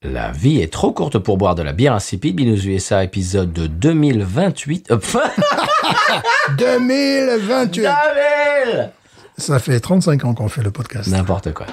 La vie est trop courte pour boire de la bière insipide. Binous USA, épisode de 2028. 2028 2000 Ça fait 35 ans qu'on fait le podcast. N'importe quoi.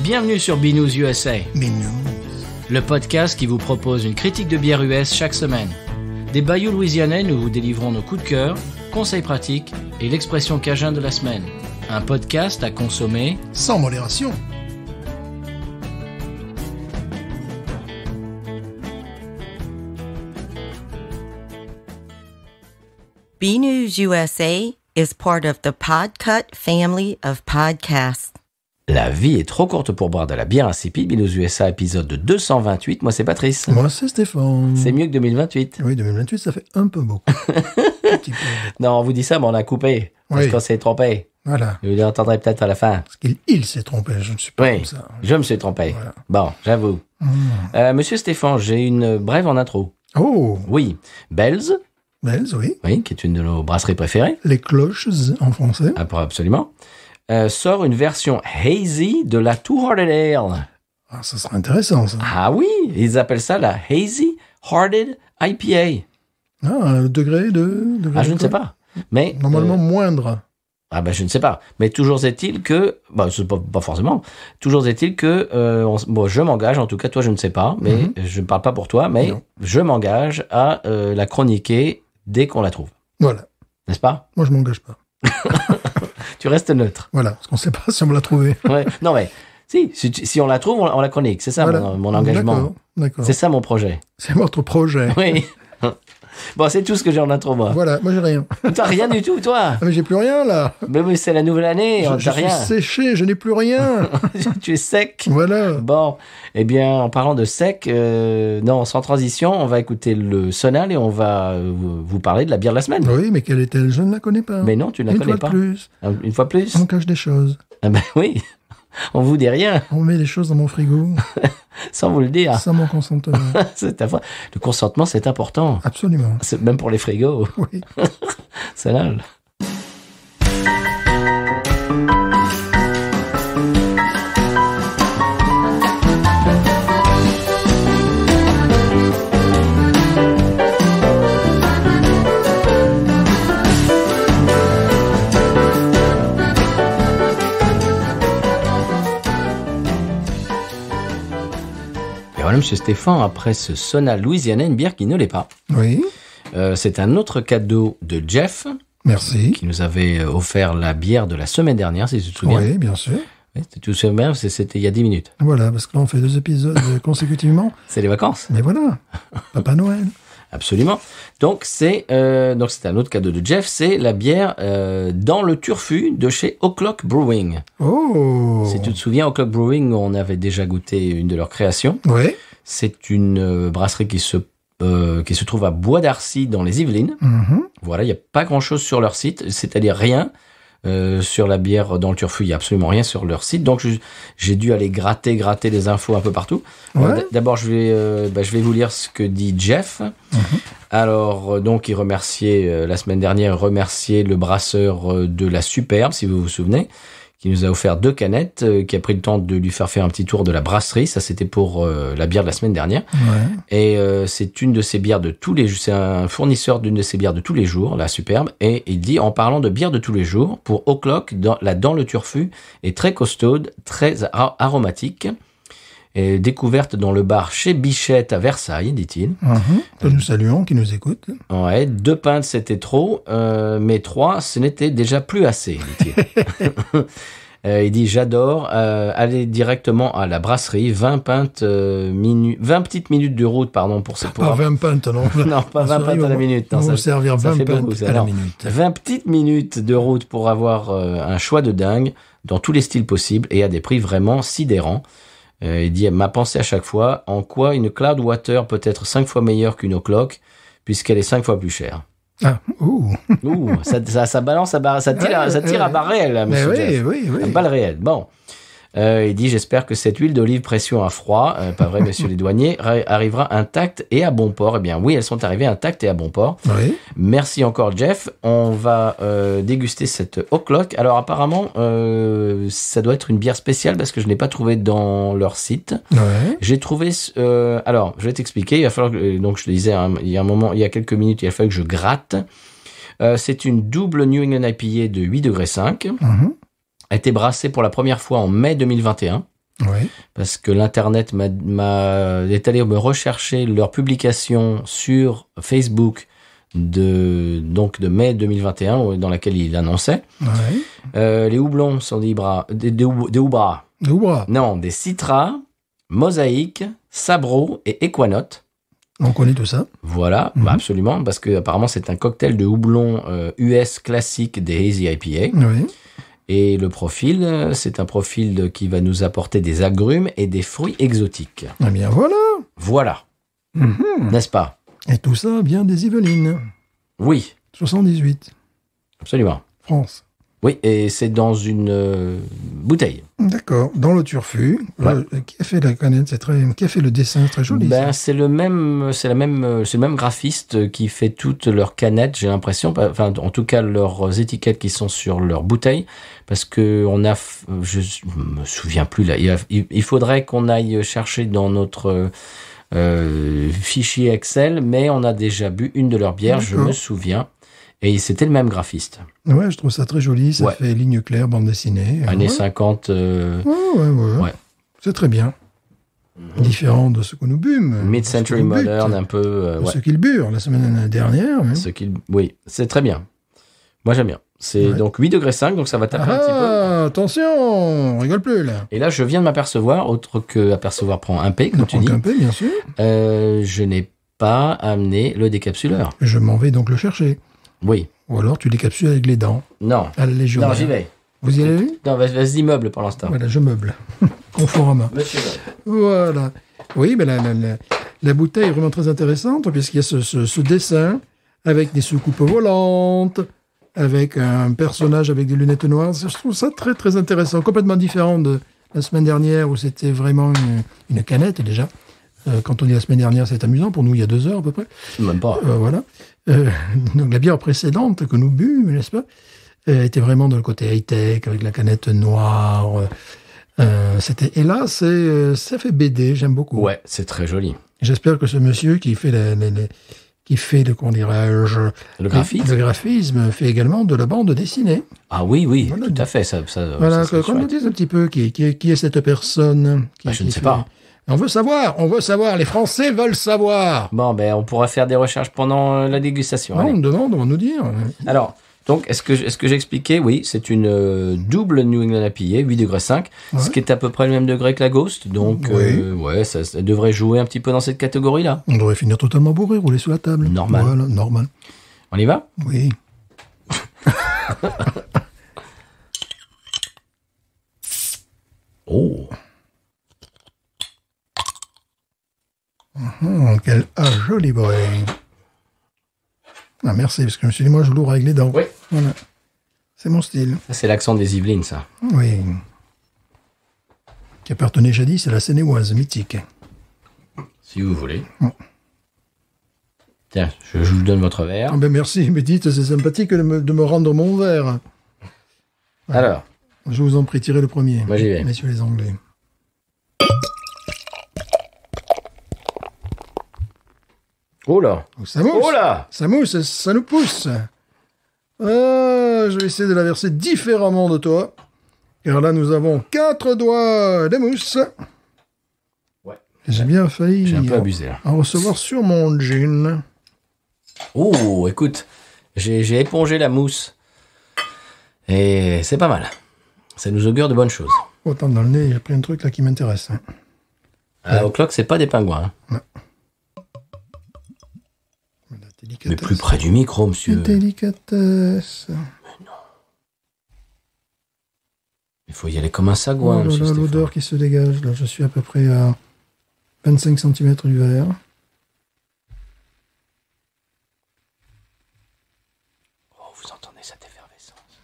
Bienvenue sur Binous USA, Binous. le podcast qui vous propose une critique de bière US chaque semaine. Des bayous louisianais, nous vous délivrons nos coups de cœur, conseils pratiques et l'expression cajun de la semaine. Un podcast à consommer Sans modération. BNews USA is part of the Podcut family of podcasts. La vie est trop courte pour boire de la bière insipide. Binous USA, épisode de 228. Moi, c'est Patrice. Moi, c'est Stéphane. C'est mieux que 2028. Oui, 2028, ça fait un peu beaucoup. Un petit peu. Non, on vous dit ça, mais on a coupé. Parce Oui. qu'on s'est trompé. Voilà. Vous l'entendrez peut-être à la fin. Parce qu'il s'est trompé, je ne suis pas Oui, comme ça. je me suis trompé. Voilà. Bon, j'avoue. Monsieur Stéphane, j'ai une brève en intro. Oh, Oui, Bell's, Bells, oui. oui, qui est une de nos brasseries préférées, Les cloches en français. absolument, sort une version hazy de la Two Hearted Ale. Ah, ça serait intéressant, ça. Ah oui, ils appellent ça la Hazy Hearted IPA. Ah, un degré de... Ah, je ne sais pas. Mais Normalement, moindre. ah ben je ne sais pas. Mais toujours est-il que, bah c'est pas forcément. Toujours est-il que, bon, je m'engage. En tout cas, toi, je ne sais pas, mais je ne parle pas pour toi, mais Non. je m'engage à la chroniquer dès qu'on la trouve, Voilà. n'est-ce pas? Moi, je m'engage pas. Tu restes neutre. Voilà. Parce qu'on ne sait pas si on me l'a trouvé. Ouais. Non mais si on la trouve, on la chronique. C'est ça Voilà. mon engagement. D'accord. C'est ça mon projet. C'est votre projet. Oui. Bon, c'est tout ce que j'ai en intro, moi. Voilà. Moi, j'ai rien. T'as rien du tout, toi. Ah, mais j'ai plus rien, là. Mais oui, c'est la nouvelle année, Je t'as suis rien. séché, je n'ai plus rien. Tu es sec. Voilà. Bon, eh bien, en parlant de sec, non, sans transition, on va écouter le Sonal et on va vous parler de la bière de la semaine. Oui, mais quelle est-elle? Je ne la connais pas. Mais non, tu ne la Une connais fois pas. de plus, Une fois plus. on cache des choses. Ah ben oui, on vous dit rien, On met des choses dans mon frigo sans vous le dire. sans mon consentement. C'est ta foi. Le consentement, c'est important. Absolument. C'est même pour les frigos. Oui. Sonal. Et voilà, monsieur Stéphane, après ce Sonal louisianais, une bière qui ne l'est pas. Oui. C'est un autre cadeau de Jeff, Merci. qui nous avait offert la bière de la semaine dernière, si tu te souviens. Oui, bien sûr. Oui, tu te souviens, c'était il y a 10 minutes. Voilà, parce que là, on fait 2 épisodes consécutivement. C'est les vacances. Mais voilà. Papa Noël. Absolument. Donc c'est un autre cadeau de Jeff, c'est la bière dans le turfu de chez O'Clock Brewing. Oh. Si tu te souviens, O'Clock Brewing, on avait déjà goûté une de leurs créations. Oui. C'est une brasserie qui se trouve à Bois d'Arcy dans les Yvelines. Mhm. Voilà, il n'y a pas grand-chose sur leur site, c'est-à-dire rien. Sur la bière dans le turfu, il n'y a absolument rien sur leur site. Donc, j'ai dû aller gratter des infos un peu partout. Ouais. D'abord, je vais vous lire ce que dit Jeff. Alors, donc, il remerciait, la semaine dernière, le brasseur de la Superbe, si vous vous souvenez, qui nous a offert 2 canettes, qui a pris le temps de lui faire un petit tour de la brasserie. Ça, c'était pour la bière de la semaine dernière. Ouais. Et c'est une de ces bières de tous les jours. C'est un fournisseur d'une de ces bières de tous les jours, la Superbe. Et il dit, en parlant de bière de tous les jours, pour O'Clock, dans le turfu est très costaude, très aromatique. Et découverte dans le bar chez Bichette à Versailles, dit-il. Que nous saluons, qui nous écoutent. Ouais, 2 pintes c'était trop, mais 3 ce n'était déjà plus assez, dit-il. Il dit j'adore aller directement à la brasserie, 20 petites minutes de route pour ce Pas 20 pintes, non. Non, pas 20 pintes à la minute. Non, On va servir ça 20 fait pintes beaucoup, ça. à la Non, minute. 20 petites minutes de route pour avoir un choix de dingue dans tous les styles possibles et à des prix vraiment sidérants. Il dit, ma pensée à chaque fois, en quoi une Cloudwater peut être 5 fois meilleure qu'une O'Clock, puisqu'elle est 5 fois plus chère. Ah, ouh. Ça balance, ça tire à balles réelles, là, Mais monsieur Jeff. oui. À balles réelles. Bon. Il dit, j'espère que cette huile d'olive pression à froid, pas vrai, messieurs les douaniers, arrivera intacte et à bon port. Eh bien, oui, elles sont arrivées intactes et à bon port. Oui. Merci encore, Jeff. On va déguster cette O'Clock. Alors, apparemment, ça doit être une bière spéciale parce que je ne l'ai pas trouvée dans leur site. Ouais. J'ai trouvé... alors, je vais t'expliquer. Il va falloir que, donc, je le disais, hein, il y a quelques minutes, il a fallu que je gratte. C'est une double New England IPA de 8 degrés 5. Mhm. A été brassée pour la première fois en mai 2021. Oui. Parce que l'Internet est allé me rechercher leur publication sur Facebook de mai 2021, dans laquelle il annonçait. Ouais. Les houblons sont des houbras. Oubra. Non, des Citra, Mosaïque, Sabro et Equanote. On connaît tout ça. Voilà, bah absolument, parce que apparemment c'est un cocktail de houblon US classique des Hazy IPA. Oui. Et le profil, c'est un profil qui va nous apporter des agrumes et des fruits exotiques. Eh bien, voilà. Voilà, n'est-ce pas? Et tout ça vient des Yvelines. Oui, 78. absolument. France. Oui, et c'est dans une bouteille. D'accord. Dans le turfu. Ouais. Qui a fait la canette? Qui a fait le dessin? Très joli. Ben, ça. c'est le même graphiste qui fait toutes leurs canettes, j'ai l'impression, enfin, en tout cas, leurs étiquettes qui sont sur leurs bouteilles, parce que je me souviens plus là, il faudrait qu'on aille chercher dans notre fichier Excel, mais on a déjà bu une de leurs bières, je D'accord. me souviens, et c'était le même graphiste. Ouais, je trouve ça très joli. Ça Ouais. fait ligne claire, bande dessinée. Années Ouais. 50. Ouais. Ouais. C'est très bien. Différent de ce que nous bûmes. Mid-century Ce que nous modern, bûtes. un peu. Ce qu'ils burent la semaine dernière. Hein. Oui, c'est très bien. Moi, j'aime bien. C'est Ouais. donc 8 degrés 5, donc ça va taper un petit peu. Ah, attention, on rigole plus là. Et là, je viens de m'apercevoir, autre que apercevoir prend un P, comme tu Donc dis, un peu, bien sûr. je n'ai pas amené le décapsuleur. Je m'en vais donc le chercher. Oui. Ou alors tu décapsules avec les dents. Non. À la légionnaire. Non, j'y vais. Vous y allez? Non, vas-y, meuble pour l'instant. Voilà, je meuble. Conforama. Monsieur. Voilà. Oui, mais la bouteille est vraiment très intéressante puisqu'il y a ce dessin avec des soucoupes volantes, avec un personnage avec des lunettes noires. Je trouve ça très, très intéressant. Complètement différent de la semaine dernière où c'était vraiment une canette déjà. Quand on dit la semaine dernière, c'est amusant. Pour nous, il y a 2 heures à peu près. Même pas. Voilà. Donc la bière précédente que nous bûmes, n'est-ce pas, était vraiment dans le côté high-tech, avec la canette noire. Et là, ça fait BD, j'aime beaucoup. Ouais, c'est très joli. J'espère que ce monsieur qui fait comment dirais-je, Le graphisme. le graphisme fait également de la bande dessinée. Ah oui, Voilà. tout à fait. Voilà, ça serait qu'on nous chouette. dise un petit peu qui est cette personne. Je ne sais pas. On veut savoir, les Français veulent savoir. Bon, ben, on pourra faire des recherches pendant la dégustation. Non, Allez. on me demande, on va nous dire. Alors, donc, est-ce que j'ai expliqué? Oui, c'est une double New England IPA, 8 degrés 5, ce qui est à peu près le même degré que la Ghost. Donc, Oui. ouais, ça devrait jouer un petit peu dans cette catégorie-là. On devrait finir totalement bourré, rouler sous la table. Normal. Voilà, normal. On y va? Oui. Oh, Quel joli bruit. Ah, merci, parce que je me suis dit, moi, je l'ouvre avec les dents. Oui. Voilà. C'est mon style. ça, c'est l'accent des Yvelines, ça. Oui. Qui appartenait jadis à la Seine-et-Oise, mythique. Si vous voulez. Tiens, je vous donne votre verre. Ah ben merci, mais dites, c'est sympathique de me rendre mon verre. Alors, Je vous en prie, tirez le premier. Moi, j'y vais. Messieurs les Anglais. oh là, Oh, ça mousse. oh là, Ça mousse, ça nous pousse. Je vais essayer de la verser différemment de toi. Car là, nous avons 4 doigts de mousse. Ouais. J'ai bien failli J'ai un peu abusé là. en recevoir sur mon jean. Oh, écoute, j'ai épongé la mousse. Et c'est pas mal. Ça nous augure de bonnes choses. Autant dans le nez, j'ai pris un truc là qui m'intéresse. Au clock, c'est pas des pingouins. Hein. La Mais délicatesse. plus près du micro, monsieur. La délicatesse. Il faut y aller comme un sagouin, Oh là monsieur là, Stéphane. l'odeur qui se dégage. Là, je suis à peu près à 25 cm du verre. Oh, vous entendez cette effervescence.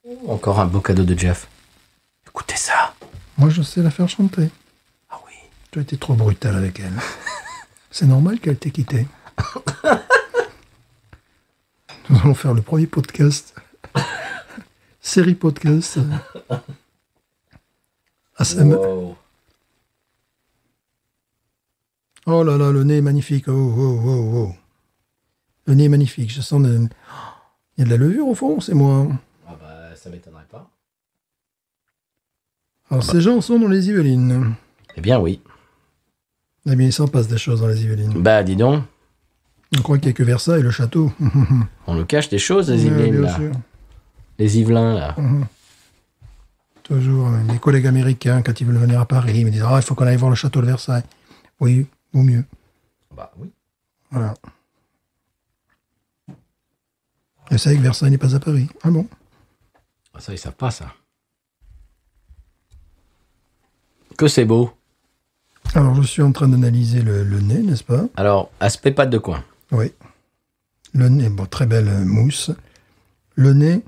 Oh, encore un beau cadeau de Jeff. Écoutez ça. Moi, je sais la faire chanter. Ah oui. Tu as été trop brutal avec elle. C'est normal qu'elle t'ait quitté. Nous allons faire le premier podcast. Série podcast. ASMR. Wow. Oh là là, le nez est magnifique. Oh, oh, oh, oh. Le nez est magnifique. Je sens... Il y a de la levure au fond, c'est moi. Ah bah, ça m'étonnerait pas. Alors, ces gens sont dans les Yvelines. Eh bien, oui. Eh bien, il s'en passe des choses dans les Yvelines. Bah, dis donc. On croit qu'il n'y a que Versailles, le château. On nous cache des choses, les Ouais, Yvelines, bien là. sûr. Les Yvelins, là. Toujours. Mes collègues américains, quand ils veulent venir à Paris, ils me disent « Ah, il faut qu'on aille voir le château de Versailles. » Oui, ou mieux. Bah, oui. Voilà. Et c'est que Versailles n'est pas à Paris. Ah bon? Ah, ça, ils savent pas, ça. Que c'est beau. Alors, je suis en train d'analyser le nez, n'est-ce pas? Alors, aspect pâte de coin. Oui. Le nez, bon, très belle mousse. Le nez,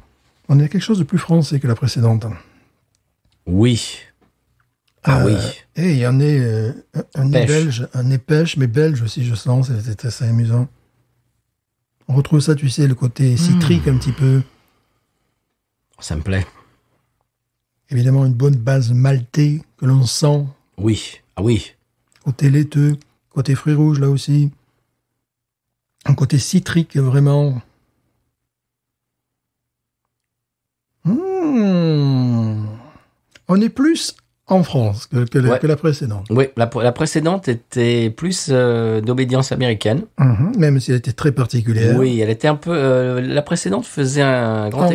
on est à quelque chose de plus français que la précédente. Oui. Ah oui. Et il y en a un nez Pêche. belge, un nez pêche, mais belge aussi, je sens, c'était assez amusant. On retrouve ça, tu sais, le côté citrique un petit peu. Ça me plaît. Évidemment, une bonne base maltée que l'on sent. Oui. Ah oui. Côté laiteux, côté fruits rouges, là aussi. Un côté citrique, vraiment. On est plus en France que la précédente. Oui, la précédente était plus d'obédience américaine. Même si elle était très particulière. Oui, elle était un peu... la précédente faisait un grand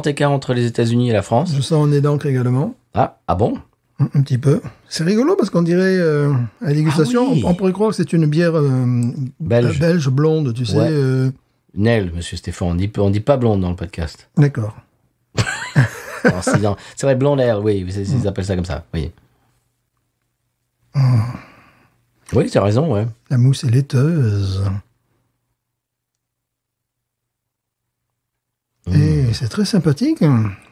écart entre les États-Unis et la France. Je sens un nez d'encre également. Ah bon? Un petit peu. C'est rigolo parce qu'on dirait, à la dégustation, Ah oui. on pourrait croire que c'est une bière belge blonde, tu sais. Ouais. Nel, monsieur Stéphane, on dit pas blonde dans le podcast. D'accord. Alors, c'est vrai, blonde air, oui, ils appellent ça comme ça, oui. Oui, tu as raison, ouais. La mousse est laiteuse. Et c'est très sympathique.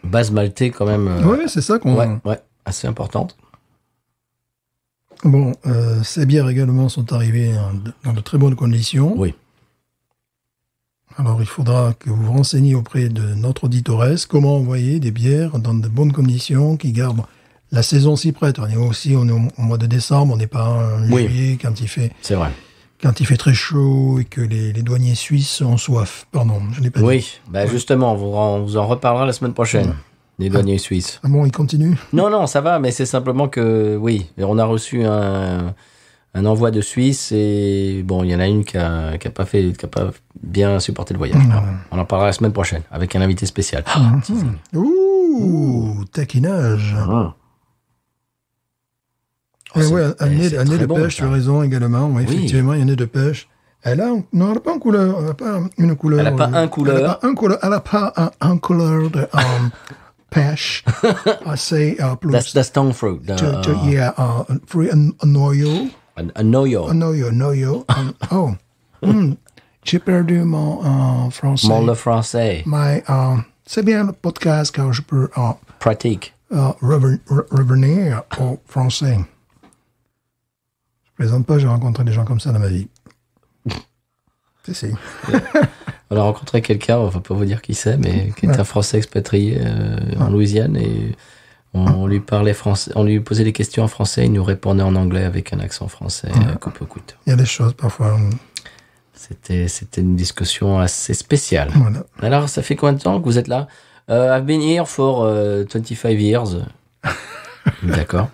Base maltée, quand même. Oui, c'est ça qu'on... Ouais, assez importante. Bon, ces bières également sont arrivées dans de très bonnes conditions. Oui. Alors, il faudra que vous vous renseigniez auprès de notre auditoresse comment envoyer des bières dans de bonnes conditions qui gardent la saison s'y prête. On est au mois de décembre, on n'est pas en juillet C'est vrai. quand il fait très chaud et que les douaniers suisses ont soif. Pardon, je n'ai pas dit. Oui, bah justement, on vous en reparlera la semaine prochaine. Les douaniers suisses. Ah bon, il continue? Non, ça va, mais c'est simplement que, oui, on a reçu un envoi de Suisse et bon, il y en a une qui a pas bien supporté le voyage. On en parlera la semaine prochaine avec un invité spécial. Ouh, taquinage. Un nez de bon, pêche, ça. tu as raison également. Oui, effectivement, il y a un nez de pêche. Elle n'a pas une couleur. Elle n'a pas une couleur. Elle n'a pas un couleur. Elle n'a pas un couleur de pêche. Assez plus. That's tongue fruit. Yeah, fruit, un noyau. Un noyo. Un noyau. J'ai perdu mon français. Le français. Mais c'est bien le podcast car je peux Pratique. revenir au français. Je plaisante pas, j'ai rencontré des gens comme ça dans ma vie. Si. On a rencontré quelqu'un, on va pas vous dire qui c'est, mais qui est un Français expatrié en Louisiane et on lui parlait français, on lui posait des questions en français, il nous répondait en anglais avec un accent français, coupe au couteau. Il y a des choses parfois. C'était une discussion assez spéciale. Voilà. Alors, ça fait combien de temps que vous êtes là? I've been here for 25 years. D'accord.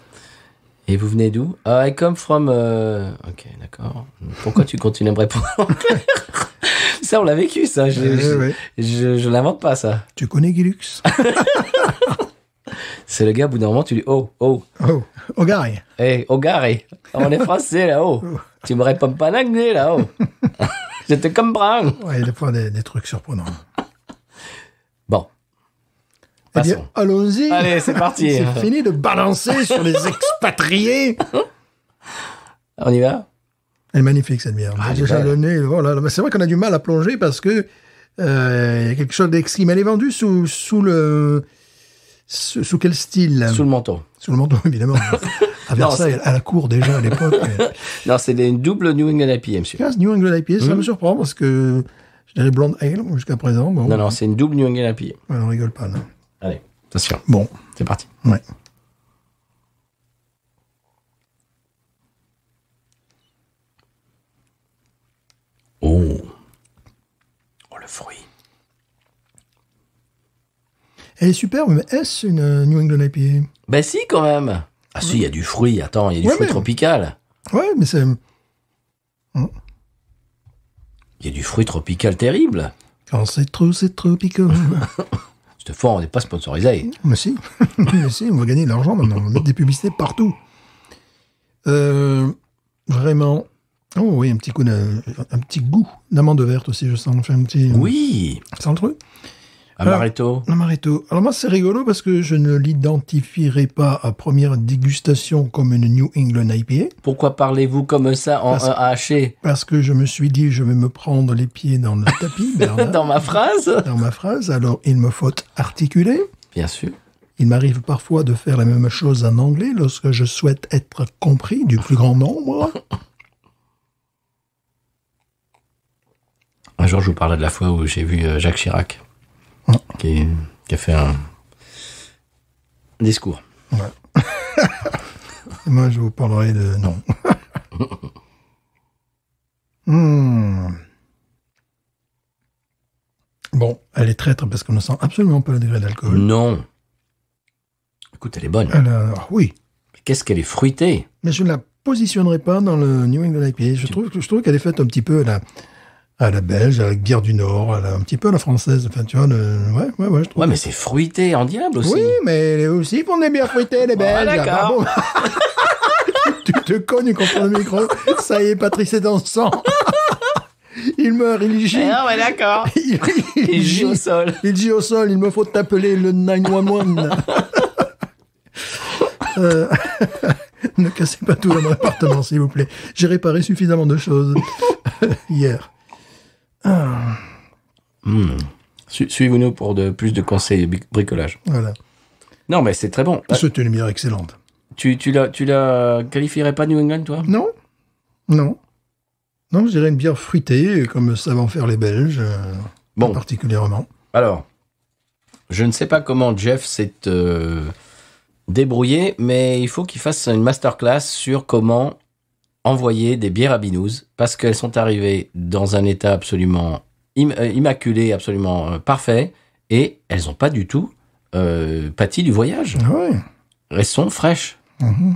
Et vous venez d'où? I come from... Ok, d'accord. Pourquoi tu continues à me répondre en anglais? Ça, on l'a vécu, ça. Je l'invente pas, ça. Tu connais Gilux? C'est le gars, au bout d'un moment, tu dis « Oh, au gars. Hey, au gars, on est français, là-haut. Tu me réponds pas en anglais, là-haut. Je te comprends. Ouais, il y a des fois des trucs surprenants. Eh bien, Passons. allons-y. Allez, c'est parti. C'est fini de balancer sur les expatriés. On y va? Elle est magnifique, cette bière. Ah, elle est Déjà, belle. le nez, voilà. Mais c'est vrai qu'on a du mal à plonger parce que il y a quelque chose d'exquis. Mais elle est vendue sous quel style? Sous le manteau. Sous le manteau, évidemment. À Versailles, à la cour déjà à l'époque. Non, c'est une double New England IPA, monsieur. 15 New England IPA, ça me surprend parce que je dirais Blonde Ale jusqu'à présent. Bon, Non, c'est une double New England IPA. ouais, on rigole pas là. Allez, attention. Bon, C'est parti. ouais. Oh. Oh, le fruit. Elle est superbe, mais est-ce une New England IPA? Ben si, quand même. Ah si, il y a du fruit. Attends, il y a du Ouais, fruit mais- tropical. Ouais, mais c'est... Il y a du fruit tropical terrible. Quand c'est tropical. Cette fois, on n'est pas sponsorisé. Mais si. Mais si, on va gagner de l'argent maintenant. On va mettre des publicités partout. Vraiment. Oh oui, un petit goût d'amande verte aussi, je sens. Enfin, un petit... Oui. C'est un truc. Amaretto. L'amaretto. Alors moi, c'est rigolo parce que je ne l'identifierai pas à première dégustation comme une New England IPA. Pourquoi parlez-vous comme ça en Parce- haché Parce que je me suis dit, je vais me prendre les pieds dans le tapis, Bernard, dans ma phrase? dans ma phrase. Alors, il me faut articuler. Bien sûr. Il m'arrive parfois de faire la même chose en anglais lorsque je souhaite être compris du plus grand nombre. Un jour, je vous parlais de la fois où j'ai vu Jacques Chirac, qui a fait un discours. Et moi, je vous parlerai de... Non. Bon, elle est traître parce qu'on ne sent absolument pas le degré d'alcool. Non. Écoute, elle est bonne. Oui, Mais qu'est-ce qu'elle est fruitée. mais je ne la positionnerai pas dans le New England IPA. Je trouve qu'elle est faite un petit peu à la belge, avec bière du Nord, un petit peu à la française. Enfin, tu vois, ouais, je trouve. Ouais, mais c'est fruité en diable aussi. Oui, mais elle est aussi pour des bières fruitées, les Belges. d'accord. Ah bon. Tu te cognes contre le micro. Ça y est, Patrice est dans le sang. Il meurt, il gît. Ah ouais, d'accord. Il Il gît au sol. Il gît au sol. Il me faut t'appeler le 911. Ne cassez pas tout dans mon appartement, s'il vous plaît. J'ai réparé suffisamment de choses hier. Suivez-nous pour plus de conseils bricolage. Voilà. Non, mais c'est très bon. C'était une bière excellente. Tu la qualifierais pas New England, toi? Non. Non, je dirais une bière fruitée, comme savent en faire les Belges, Bon. particulièrement. Alors, je ne sais pas comment Jeff s'est débrouillé, mais il faut qu'il fasse une masterclass sur comment envoyer des bières à Binous, parce qu'elles sont arrivées dans un état absolument immaculé, absolument parfait, et elles n'ont pas du tout pâti du voyage. Ah ouais. Elles sont fraîches. Mhm.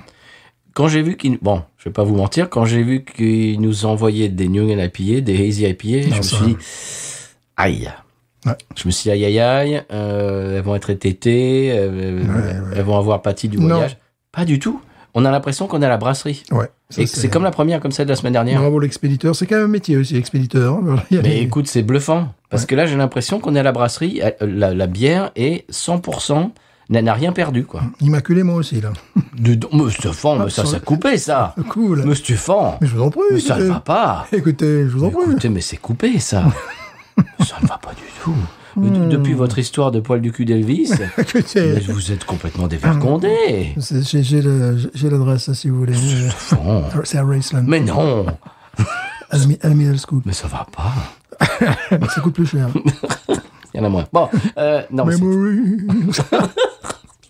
Quand j'ai vu qu'il... Bon, je vais pas vous mentir, quand j'ai vu qu'il nous envoyait des New England IPA, des Hazy IPA, je me suis dit... Aïe. Ouais. Je me suis dit, aïe, elles vont être ététées, elles vont avoir pâti du Non. voyage. Pas du tout. On a l'impression qu'on est à la brasserie. Ouais. Ça, Et c'est comme la première, comme celle de la semaine dernière. Bravo l'expéditeur. C'est quand même un métier aussi, expéditeur. Voilà, il y a Mais des- écoute, c'est bluffant. Parce que là, j'ai l'impression qu'on est à la brasserie. La bière est 100%, n'a rien perdu, quoi. Immaculé, moi aussi, là. Mais Stéphane, mais ça coupé, ça. Cool. Mais Stéphane, Mais je vous en prie. mais ça ne écoutez. va pas. Écoutez, je vous en prie. Écoutez, mais c'est coupé, ça. Ça ne va pas du tout. Depuis votre histoire de poil du cul d'Elvis, Écoutez, mais vous êtes complètement dévergondé. j'ai l'adresse, si vous voulez. Stéphane. C'est à Raceland. Mais non, À la middle school. mais ça va pas. Ça coûte plus cher. Il y en a moins. Bon, non, mais Memory. c'est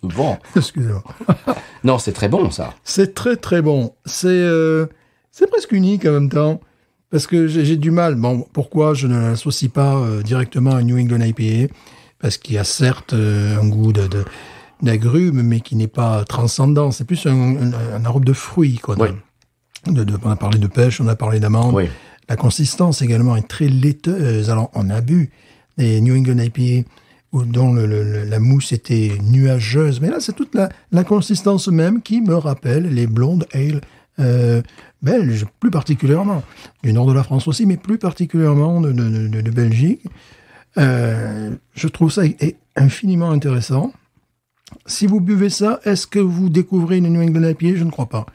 bon. Excusez-moi. Non, c'est très bon, ça. C'est très très bon. C'est presque unique en même temps. Parce que j'ai du mal. Bon, pourquoi je ne l'associe pas directement à New England IPA? Parce qu'il y a certes un goût d'agrumes, mais qui n'est pas transcendant. C'est plus un arôme de fruits, quoi. Oui. On a parlé de pêche, on a parlé d'amande. Oui. La consistance également est très laiteuse. Alors, on a bu des New England IPA dont la mousse était nuageuse. Mais là, c'est toute la consistance même qui me rappelle les blondes ale belges, plus particulièrement. Du nord de la France aussi, mais plus particulièrement de Belgique. Je trouve ça infiniment intéressant. Si vous buvez ça, est-ce que vous découvrez une New England IPA? Je ne crois pas.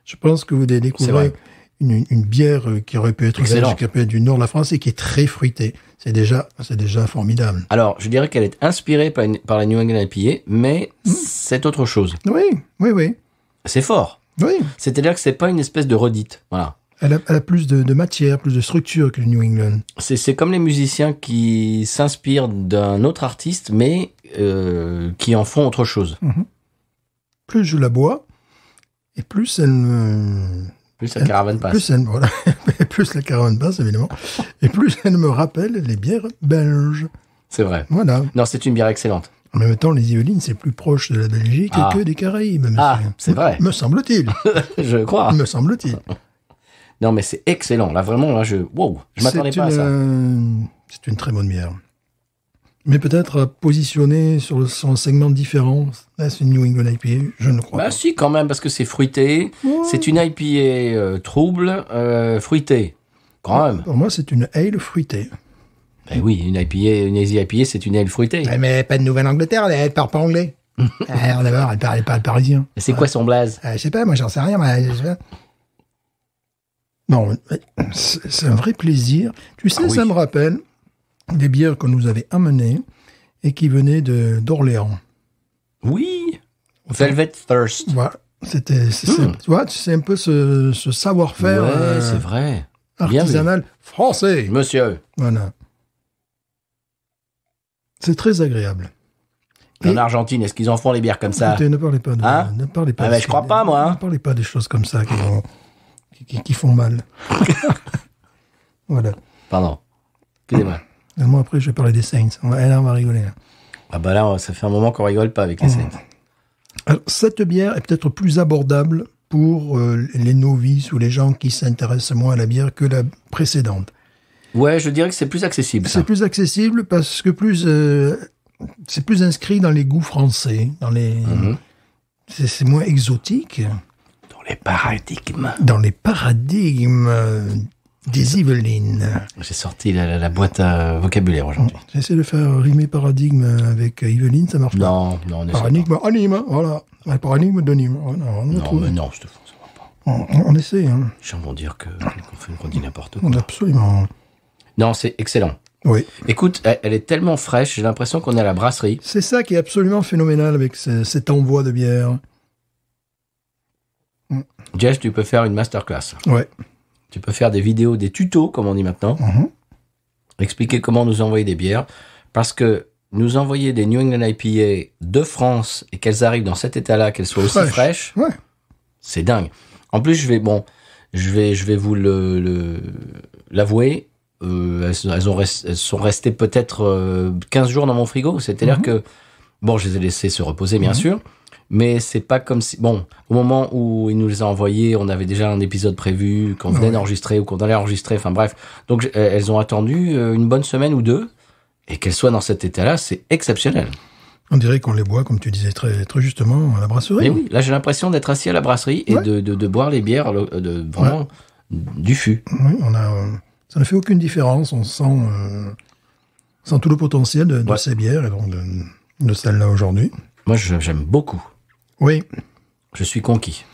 Je pense que vous découvrez une bière qui aurait pu être belge, qui aurait pu être du nord de la France et qui est très fruitée. C'est déjà formidable. Alors, je dirais qu'elle est inspirée par la New England IPA, mais c'est autre chose. Oui. C'est fort. Oui. C'est-à-dire que c'est pas une espèce de redite. Voilà. Elle a plus de matière, plus de structure que le New England. C'est comme les musiciens qui s'inspirent d'un autre artiste, mais qui en font autre chose. Plus je la bois, et plus elle me... Plus la caravane passe. Plus la caravane passe, évidemment. Et plus elle me rappelle les bières belges. C'est vrai. Voilà. Non, c'est une bière excellente. En même temps, les Yvelines, c'est plus proche de la Belgique que des Caraïbes. Monsieur. Ah, c'est vrai. Me semble-t-il. Je crois. Me semble-t-il. Non, mais c'est excellent. Là, vraiment, là, je m'attendais pas à ça. C'est une très bonne bière. Mais peut-être positionnée sur un segment différent. Là, c'est une New England IPA, je ne crois pas. Bah si, quand même, parce que c'est fruité. Ouais. C'est une IPA trouble, fruitée. Quand même. Pour moi, c'est une ale fruitée. Ben oui, une Easy IPA, c'est une ale fruitée. Ouais, mais pas de Nouvelle-Angleterre, elle parle pas anglais. Alors d'abord, elle parle pas le parisien. Et c'est quoi son blaze? Je sais pas, moi j'en sais rien. Non, c'est un vrai plaisir. Tu sais, ça me rappelle des bières qu'on nous avait amenées et qui venaient d'Orléans. Oui, Velvet Thirst. Voilà, tu vois, c'est un peu ce savoir-faire. Ouais, c'est vrai. Artisanal français. Monsieur. Voilà. C'est très agréable. En Argentine, est-ce qu'ils en font les bières comme ça? Écoutez, ne parlez pas de... ne parlez pas. Ah ben, je crois pas, moi. Ne parlez pas des choses comme ça qui font mal. Voilà. Pardon. Excusez-moi. Moi, après, je vais parler des Saints. Là, on va rigoler. Là. Ah bah là, ça fait un moment qu'on rigole pas avec les Saints. Alors, cette bière est peut-être plus abordable pour les novices ou les gens qui s'intéressent moins à la bière que la précédente. Ouais, je dirais que c'est plus accessible. C'est plus accessible parce que c'est plus inscrit dans les goûts français, c'est moins exotique. Dans les paradigmes des Yvelines. J'ai sorti la boîte à vocabulaire aujourd'hui. J'essaie de faire rimer paradigme avec Yveline, ça marche pas. Non, on paradigme, anime, voilà. Un paradigme de Nîmes. Voilà, non, je te fous, ça va pas. On essaie. Hein. Les gens vont dire qu'on dit n'importe quoi. Absolument. Non, c'est excellent. Oui. Écoute, elle est tellement fraîche, j'ai l'impression qu'on est à la brasserie. C'est ça qui est absolument phénoménal avec cet envoi de bière. Jess, tu peux faire une masterclass. Ouais. Tu peux faire des vidéos, des tutos, comme on dit maintenant. Expliquer comment nous envoyer des bières. Parce que nous envoyer des New England IPA de France et qu'elles arrivent dans cet état-là, qu'elles soient aussi fraîches, c'est dingue. En plus, je vais vous l'avouer, elles sont restées peut-être 15 jours dans mon frigo. C'est-à-dire que, bon, je les ai laissées se reposer, bien sûr. Mais c'est pas comme si... Bon, au moment où il nous les a envoyés, on avait déjà un épisode prévu, qu'on venait d'enregistrer ou qu'on allait enregistrer, enfin bref. Donc, elles ont attendu une bonne semaine ou deux, et qu'elles soient dans cet état-là, c'est exceptionnel. On dirait qu'on les boit, comme tu disais très, très justement, à la brasserie. Mais oui, là j'ai l'impression d'être assis à la brasserie et de boire les bières vraiment du fût. Oui, ça ne fait aucune différence, on sent tout le potentiel de ces bières, et donc de celle-là aujourd'hui. Moi j'aime beaucoup. Oui. Je suis conquis.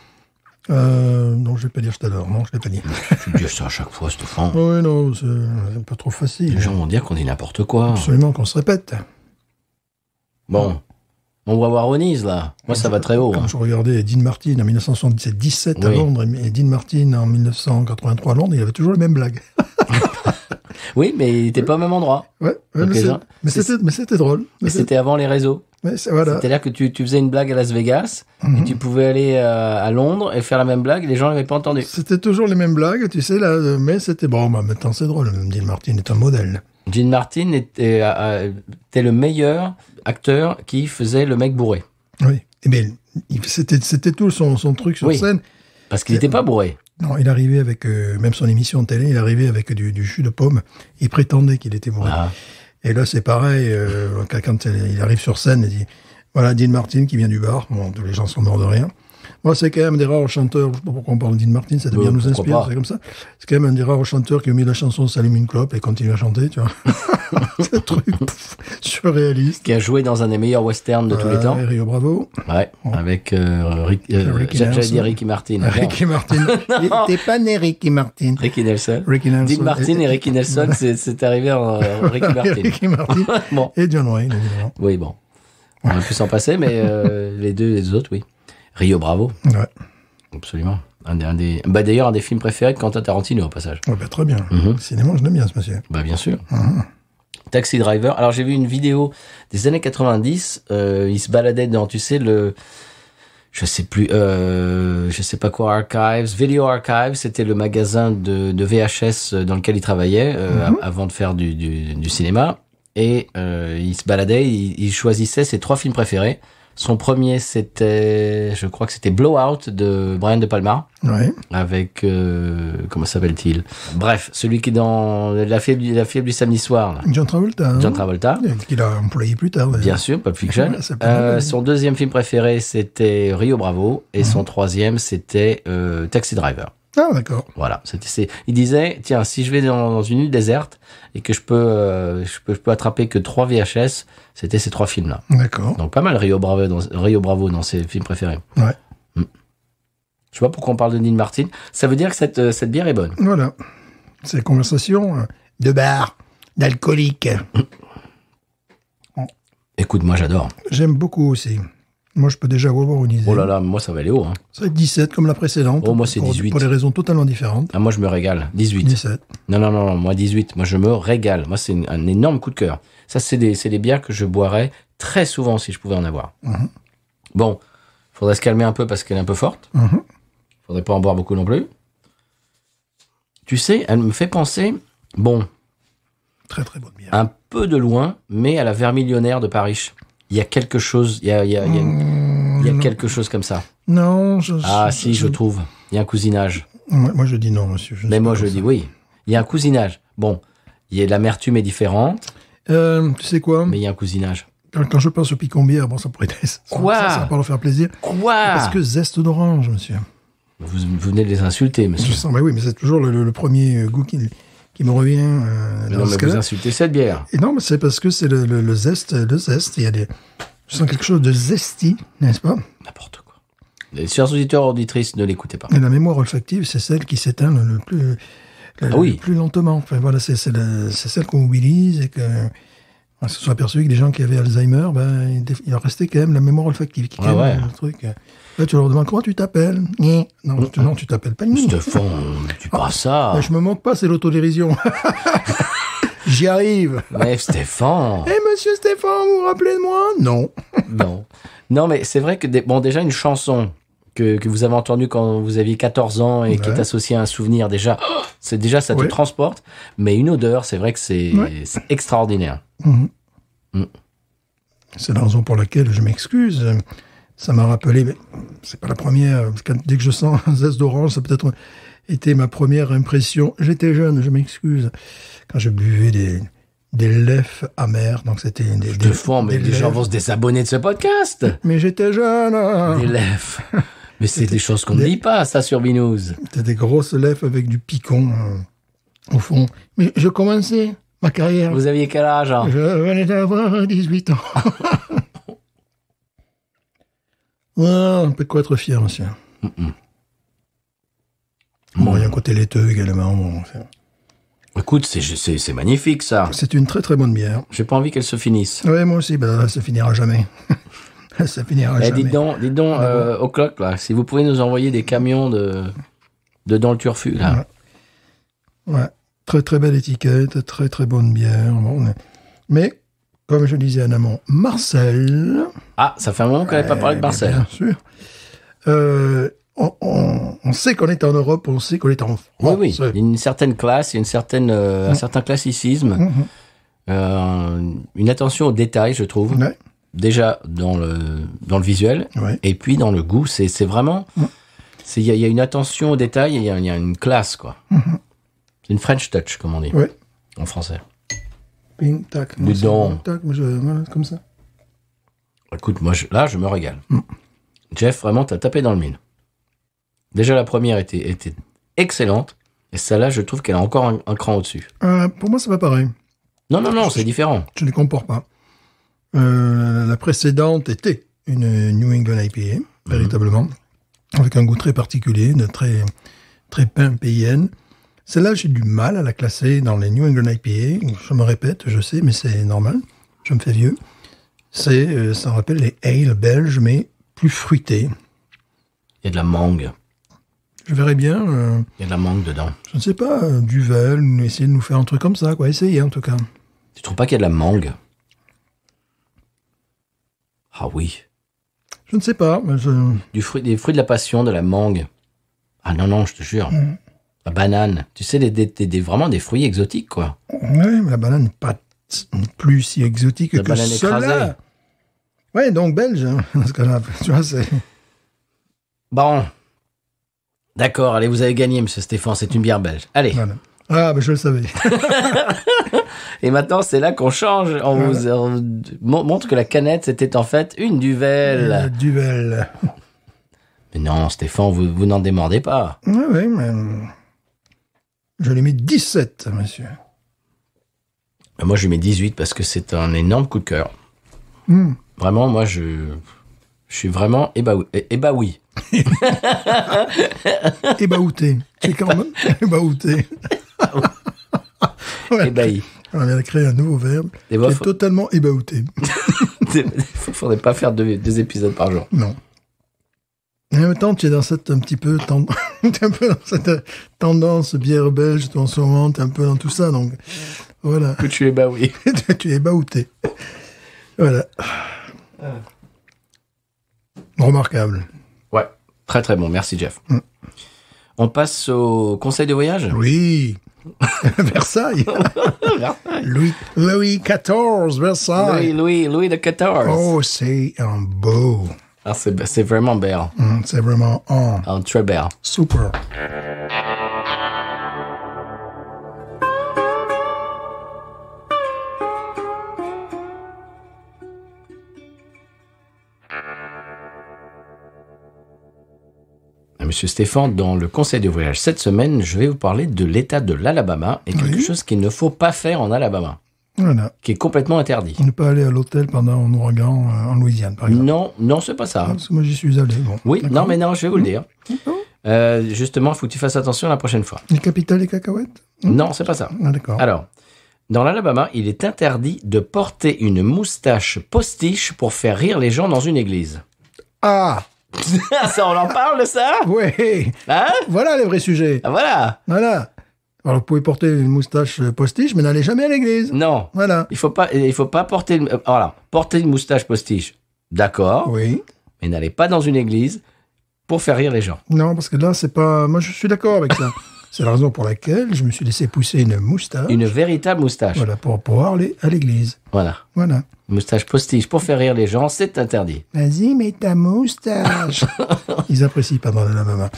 Non, je vais pas dire je t'adore. Non, je l'ai pas dit. Tu dis ça à chaque fois, Stéphane. Oui, non, c'est un peu trop facile. Les gens vont dire qu'on dit n'importe quoi. Absolument, qu'on se répète. Bon. On va voir Onise, là. Moi, ça va très haut. Quand je regardais Dean Martin en 1977 à Londres et Dean Martin en 1983 à Londres, il avait toujours les mêmes blagues. Oui, mais il n'était pas au même endroit. Ouais, mais c'était drôle. Mais c'était avant les réseaux. Voilà. C'est-à-dire que tu faisais une blague à Las Vegas, et tu pouvais aller à Londres et faire la même blague, et les gens l'avaient pas entendu. C'était toujours les mêmes blagues, tu sais, là, mais c'était bon, maintenant c'est drôle, Dean Martin est un modèle. Dean Martin était le meilleur acteur qui faisait le mec bourré. Oui, mais c'était tout son truc sur scène. Parce qu'il n'était pas bourré. Non, il arrivait avec, même son émission de télé, il arrivait avec du jus de pomme, il prétendait qu'il était bourré. Ah. Et là, c'est pareil, quand il arrive sur scène, il dit, voilà, Dean Martin qui vient du bar, bon, tous les gens sont morts de rien. Moi, c'est quand même des rares chanteurs, je sais pas pourquoi on parle de Dean Martin, ça devient nous pourquoi inspire, pas. c'est comme ça. C'est quand même un des rares chanteurs qui a mis la chanson S'allume une clope et continue à chanter, tu vois. C'est un truc surréaliste. Qui a joué dans un des meilleurs westerns de tous les temps. Et Rio Bravo. Ouais, avec Ricky j'allais Nelson. dire Ricky Martin. Ricky Martin. T'es pas né Ricky Martin. Ricky Nelson. Ricky Nelson. Dean Martin et Ricky Nelson, c'est arrivé en Ricky Martin. Ricky Martin. Bon, Et John Wayne, évidemment. oui, bon. On aurait pu s'en passer, mais les autres, oui. Rio Bravo, Ouais. absolument. D'ailleurs, un des films préférés de Quentin Tarantino, au passage. Oh, bah, très bien. Mhm. Cinéma, je l'aime bien, ce monsieur. Bah, bien sûr. Taxi Driver. Alors, j'ai vu une vidéo des années 90. Il se baladait dans, tu sais, je sais plus, je sais pas quoi, Archives, Video Archives, c'était le magasin de VHS dans lequel il travaillait avant de faire du cinéma. Et il se baladait, il choisissait ses 3 films préférés. Son premier, je crois que c'était Blowout de Brian De Palma, Ouais. avec comment s'appelle-t-il? Bref, celui qui est dans la fièvre du samedi soir, là. John Travolta. Hein. John Travolta. Qu'il a employé plus tard. d'ailleurs. Bien sûr, Pulp Fiction. Ouais, c'est pas mal. Son deuxième film préféré, c'était Rio Bravo, et son troisième, c'était Taxi Driver. Ah, d'accord. Voilà. Il disait, tiens, si je vais dans une île déserte et que je peux attraper que 3 VHS, c'était ces 3 films-là. D'accord. Donc pas mal Rio Bravo dans ses films préférés. Ouais. Je sais pas pourquoi on parle de Dean Martin. Ça veut dire que cette bière est bonne. Voilà. C'est conversation de bar, d'alcoolique. Écoute, moi j'adore. J'aime beaucoup aussi. Moi, je peux déjà avoir une idée. Oh là là, moi ça va aller haut. Hein. Ça va être 17 comme la précédente. Oh, moi, c'est pour, 18. Pour des raisons totalement différentes. Ah, moi je me régale. 18. 17. Non, moi 18. Moi je me régale. Moi c'est un énorme coup de cœur. Ça c'est des bières que je boirais très souvent si je pouvais en avoir. Mhm. Bon, faudrait se calmer un peu parce qu'elle est un peu forte. Mhm. Faudrait pas en boire beaucoup non plus. Tu sais, elle me fait penser, bon, Très très bonne bière. un peu de loin, mais à la Vermillionnaire de Paris. Il y a quelque chose, il y a non. quelque chose comme ça. Non, Je trouve. Il y a un cousinage. Moi, je dis non, monsieur. Mais moi, je dis oui. Il y a un cousinage. Bon, il y a l'amertume est différente, Tu sais quoi mais il y a un cousinage. Quand je pense au picombière, bon, ça pourrait être... Quoi Ça va pas leur faire plaisir. Quoi Parce que zeste d'orange, monsieur. vous venez de les insulter, Je monsieur. sens, bah oui, mais c'est toujours le premier goût qui me revient. Mais dans non, ce mais cas-là. vous insultez cette bière. Et non, mais c'est parce que c'est le zeste. Il y a je sens quelque chose de zesty, n'est-ce pas? N'importe quoi. Les chers auditeurs auditrices, ne l'écoutez pas. Et la mémoire olfactive, c'est celle qui s'éteint le plus lentement. Enfin, voilà, c'est celle qu'on mobilise et que on se soit aperçu que les gens qui avaient Alzheimer, il leur restait quand même la mémoire olfactive qui calme ouais. le truc. Là, tu leur demandes comment tu t'appelles. Non, tu t'appelles pas. Stéphane, dis pas ça. Je me moque pas, c'est l'autodérision. J'y arrive. Mais Stéphane. Monsieur Stéphane, vous vous rappelez de moi? Non. Non, mais c'est vrai que déjà une chanson que vous avez entendue quand vous aviez 14 ans et qui est associée à un souvenir, ça te Ouais. transporte. Mais une odeur, c'est vrai que c'est extraordinaire. C'est la raison pour laquelle je m'excuse. Ça m'a rappelé, mais c'est pas la première. Dès que je sens un zeste d'orange, ça peut-être été ma première impression. J'étais jeune, je m'excuse. Quand je buvais des lèvres amers, donc c'était Mais les gens vont se désabonner de ce podcast. Mais j'étais jeune. Des lèvres. Mais c'est des choses qu'on ne dit pas, ça, sur Binous. C'était des grosses lèvres avec du picon au fond. Mais je commençais ma carrière. Vous aviez quel âge, hein? Je venais d'avoir 18 ans. On peut quoi être fier, monsieur. Bon, il y a un côté laiteux également. Bon, Écoute, c'est magnifique, ça. c'est une très très bonne bière. J'ai pas envie qu'elle se finisse. Ouais, moi aussi, ça finira jamais. Ça finira jamais. Dites donc au clock, là, si vous pouvez nous envoyer des camions de dans le turfu, là. Ouais, très très belle étiquette, très très bonne bière. Bon, mais, comme je disais à Namon, Marcel... Ah, ça fait un moment qu'on n'avait pas parlé de Marcel. Bien sûr. On sait qu'on est en Europe, on sait qu'on est en France. Oui. Il y a une certaine classe, il y a un certain classicisme, une attention aux détails, je trouve. Ouais. Déjà dans le visuel, Ouais. et puis dans le goût, c'est vraiment... Il y a une attention aux détails, et il y a une classe, quoi. C'est une French touch, comme on dit, Ouais. en français. Ping, tac. Dis donc. Tac, voilà, comme ça. Écoute, moi, là, je me régale. Jeff, vraiment, t'as tapé dans le mille. Déjà, la première était excellente. Et celle-là, je trouve qu'elle a encore un cran au-dessus. Pour moi, c'est pas pareil. Non, c'est différent. Je ne les compare pas. La précédente était une New England IPA, véritablement, avec un goût très particulier, de très, très pain PIN. Celle-là, j'ai du mal à la classer dans les New England IPA. Je me répète, je sais, mais c'est normal. Je me fais vieux. Ça rappelle les ales belges, mais plus fruités. Il y a de la mangue. Je verrais bien, Il y a de la mangue dedans. je ne sais pas, Duvel, essayer de nous faire un truc comme ça, quoi. Essayez, en tout cas. Tu trouves pas qu'il y a de la mangue? Ah oui. Je ne sais pas. Mais Des fruits de la passion, de la mangue. Ah non, je te jure. La banane. Tu sais, vraiment des fruits exotiques, quoi. Ouais, mais la banane n'est pas plus si exotique La que banane écrasée. cela. Ouais, donc belge, hein, dans ce cas-là. Tu vois, c'est... Bon. D'accord, allez, vous avez gagné, monsieur Stéphane, c'est une bière belge. Allez. Voilà. Ah, ben je le savais. Et maintenant, c'est là qu'on change. On montre que la canette, c'était en fait une Duvel. Duvel. Mais non, Stéphane, vous n'en démordez pas. Ouais, mais... Je lui mets 17, monsieur. Moi, je lui mets 18 parce que c'est un énorme coup de cœur. Vraiment, moi, je suis vraiment ébaoui. Ébaouté. C'est quand même ébaouté. Ouais. Ébahi. On vient de créer un nouveau verbe Et qui est totalement ébaouté. Il faudrait pas faire deux épisodes par jour. Non. Et en même temps, tu es dans cette un peu dans cette tendance bière belge en ce moment, tu es un peu dans tout ça, donc voilà. Que tu es ébaoui. Tu es ébaouté. Voilà. Remarquable. Ouais, très très bon, merci Jeff. On passe au conseil de voyage. Oui. Versailles. Louis XIV, Versailles. Louis de 14. Oh, c'est un beau. Ah, c'est vraiment belle. C'est vraiment Très belle. super. Monsieur Stéphane, dans le conseil de voyage cette semaine, je vais vous parler de l'état de l'Alabama et quelque chose qu'il ne faut pas faire en Alabama, Voilà. qui est complètement interdit. Ne pas aller à l'hôtel pendant un ouragan en Louisiane, par exemple. Non, c'est pas ça. Parce que moi, j'y suis allé. Bon. Oui, D'accord. non, je vais vous le dire. Justement, il faut que tu fasses attention la prochaine fois. Les capitales des cacahuètes. Non, c'est pas ça. Ah, d'accord. Alors, dans l'Alabama, il est interdit de porter une moustache postiche pour faire rire les gens dans une église. Ah, Ça, on en parle de ça? ouais. Hein? Voilà les vrais sujets. Ah, voilà. Voilà. Alors, vous pouvez porter une moustache postiche, mais n'allez jamais à l'église. Non. Voilà. Il faut pas porter, porter une moustache postiche. D'accord. Oui. Mais n'allez pas dans une église pour faire rire les gens. Non, parce que là, c'est pas... Moi, je suis d'accord avec ça. C'est la raison pour laquelle je me suis laissé pousser une moustache. Une véritable moustache. Voilà, pour pouvoir aller à l'église. Voilà. Voilà. Une moustache postiche pour faire rire les gens, c'est interdit. Vas-y, mets ta moustache. Ils apprécient pas dans la maman.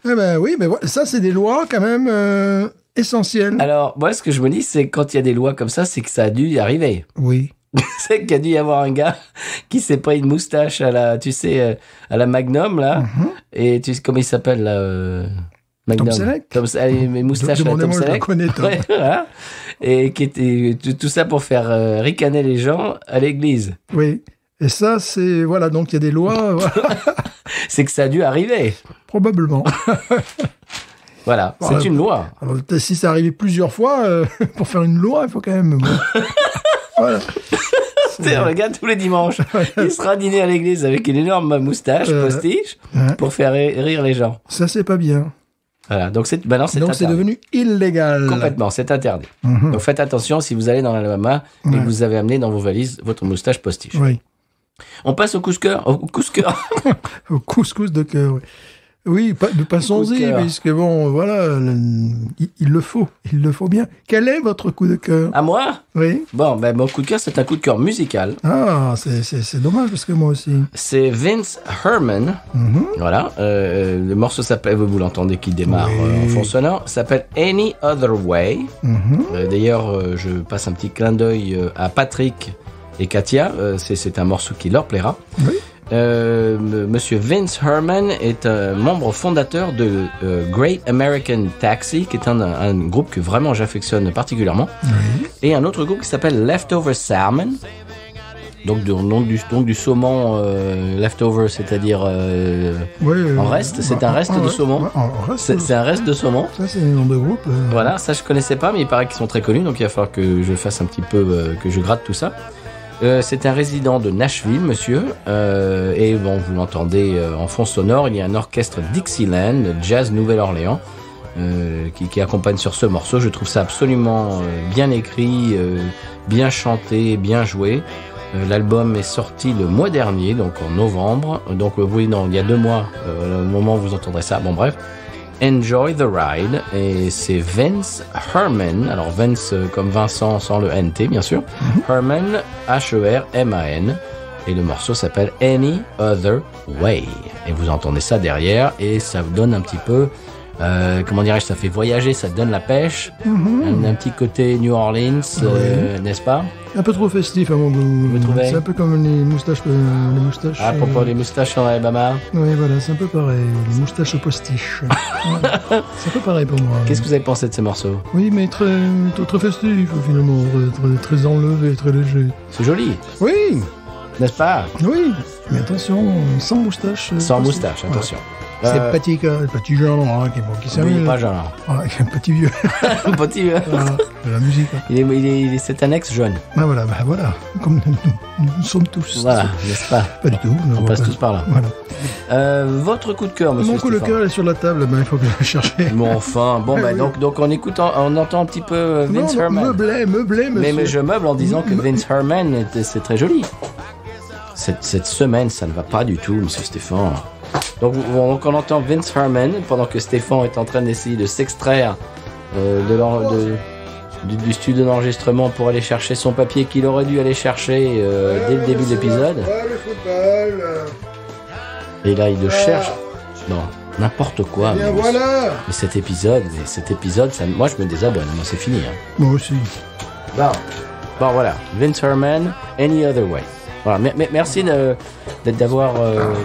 Eh ben oui, mais voilà, ça, c'est des lois quand même essentielles. Alors, moi, ce que je me dis, c'est quand il y a des lois comme ça, c'est que ça a dû y arriver. Oui. C'est qu'il y a dû y avoir un gars qui s'est pris une moustache à la, tu sais, à la Magnum, là. Et tu sais comment il s'appelle, là Magnum. Tom Selleck. Mes moustaches à Tom Demandez-moi, je le Selleck. connais, Tom. Ouais, voilà. Et qui était tout ça pour faire ricaner les gens à l'église. Oui. Et ça, c'est... Voilà, donc il y a des lois... voilà. C'est que ça a dû arriver. Probablement. Voilà, Voilà. c'est une loi. Alors, si ça arrivait plusieurs fois, pour faire une loi, il faut quand même... voilà. C'est le gars tous les dimanches. Il sera dîner à l'église avec une énorme moustache postiche Ouais. pour faire rire les gens. Ça, c'est pas bien. Voilà, donc maintenant c'est Donc, c'est interdit. devenu illégal. Complètement, c'est interdit. Donc faites attention si vous allez dans l'Alabama et que vous avez amené dans vos valises votre moustache postiche. Oui. On passe au couscous. Au couscous de cœur, oui. Oui, passons-y, Coup de cœur. puisque bon, voilà, il le faut bien. Quel est votre coup de cœur? À moi? Oui. Bon, ben mon coup de cœur, c'est un coup de cœur musical. Ah, c'est dommage, parce que moi aussi. C'est Vince Herman. Voilà. Le morceau s'appelle, vous l'entendez qui démarre Oui. en fond sonore, s'appelle Any Other Way. D'ailleurs, je passe un petit clin d'œil à Patrick et Katia. C'est un morceau qui leur plaira. Oui. Monsieur Vince Herman est un membre fondateur de Great American Taxi, qui est un groupe que vraiment j'affectionne particulièrement. Oui. Et un autre groupe qui s'appelle Leftover Salmon. Donc du saumon leftover, c'est-à-dire en reste. C'est un reste de saumon. Ouais, en reste. C'est un reste de saumon. Ça, c'est le nom de groupe. Voilà, ça je connaissais pas, mais il paraît qu'ils sont très connus, donc il va falloir que je fasse un petit peu, que je gratte tout ça. C'est un résident de Nashville, monsieur, et bon, vous l'entendez en fond sonore, il y a un orchestre Dixieland, Jazz Nouvelle-Orléans, qui accompagne sur ce morceau. Je trouve ça absolument bien écrit, bien chanté, bien joué. L'album est sorti le mois dernier, donc en novembre. Donc oui, non, il y a 2 mois, au moment où vous entendrez ça. Bon, bref. Enjoy the Ride. Et c'est Vince Herman. Alors Vince comme Vincent sans le NT, bien sûr. Herman, H-E-R-M-A-N. Et le morceau s'appelle Any Other Way. Et vous entendez ça derrière. Et ça vous donne un petit peu... comment dirais-je, ça fait voyager, ça donne la pêche. Un petit côté New Orleans, n'est-ce pas? Un peu trop festif à mon goût. Vous trouvez? C'est un peu comme les moustaches. Ah, à propos des moustaches en Alabama. Oui, voilà, c'est un peu pareil. Les moustaches postiches. Ouais. C'est un peu pareil pour moi. Qu'est-ce que vous avez pensé de ces morceaux? Oui, mais très festif, finalement. Très enlevé, très léger. C'est joli, Oui, n'est-ce pas? oui. Mais attention, sans moustache. Sans postich. moustache, attention. C'est petit genre, hein, qui s'amuse. Oui, pas genre. Ah, un petit vieux. Petit, Voilà, de la musique. Hein. c'est un ex jeune. Ben voilà. Comme nous sommes tous. Voilà, n'est-ce pas? Pas du tout. On passe tous par là. Voilà. Votre coup de cœur, monsieur Mon coup de Stéphane. cœur est sur la table, ben il faut que je le cherche. Bon, enfin, bon, bah, Oui. donc on écoute, on entend un petit peu Vince Herman. Meublé, monsieur. Mais je meuble en disant que Vince Herman, c'est très joli. Cette semaine, ça ne va pas du tout, monsieur Stéphane. Donc on entend Vince Herman pendant que Stéphane est en train d'essayer de s'extraire du studio d'enregistrement pour aller chercher son papier qu'il aurait dû aller chercher dès le début de l'épisode. Ouais, le football. Et là, il le cherche. Non, n'importe quoi. Bien Mais voilà. cet épisode, ça, moi je me désabonne. Moi c'est fini. Hein. Moi aussi. Bon voilà, Vince Herman, Any Other Way. Voilà, merci d'avoir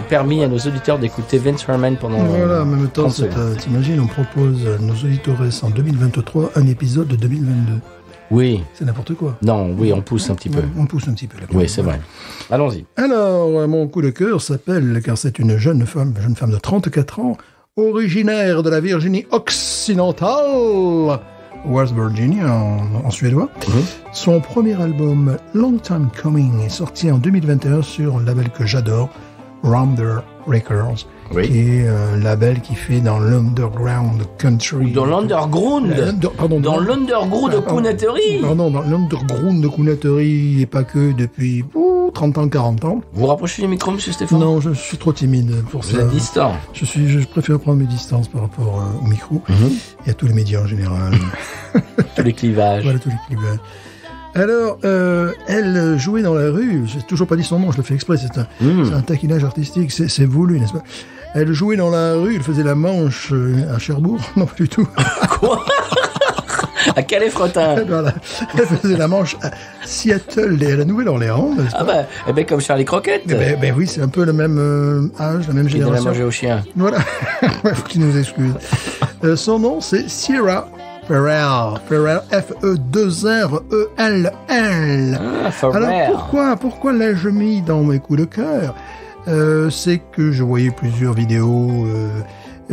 permis à nos auditeurs d'écouter Vince Herman pendant. Voilà, en même temps, 30 secondes. t'imagines, on propose à nos auditeurs en 2023 un épisode de 2022. Oui. C'est n'importe quoi. Non, oui, on pousse un petit peu. On pousse un petit peu. Là, Oui, c'est vrai. Allons-y. Alors, mon coup de cœur s'appelle, car c'est une jeune femme de 34 ans, originaire de la Virginie occidentale, West Virginia en suédois. Son premier album, Long Time Coming, est sorti en 2021 sur un label que j'adore, Rounder Records, Oui. qui est un label qui fait dans l'underground country. Dans l'underground. Dans l'underground de Kunateri. Pardon, dans l'underground de Kunateri, et pas que depuis 30 ans, 40 ans. Vous rapprochez les micros, monsieur Stéphane? Non, je suis trop timide pour Vous ça. êtes distant. Je préfère prendre mes distances par rapport au micro et à tous les médias en général. Tous les clivages. Voilà, tous les clivages. Alors, elle jouait dans la rue, j'ai toujours pas dit son nom, je le fais exprès, c'est un taquinage artistique, c'est voulu, n'est-ce pas? Elle jouait dans la rue, elle faisait la manche à Cherbourg, non pas du tout. Quoi? À Calais-Fretin. Voilà. Elle faisait la manche à Seattle et à la Nouvelle-Orléans, n'est-ce pas? Ah ben comme Charlie Croquette. Ben oui, c'est un peu le même âge, la même Qui donne à génération. manger au chien. Voilà, faut qu'il nous excuse. Son nom, c'est Sierra Farrell. Farrell, F-E-2-R-E-L-L. Ah, Farrell. Alors pourquoi l'ai-je mis dans mes coups de cœur? C'est que je voyais plusieurs vidéos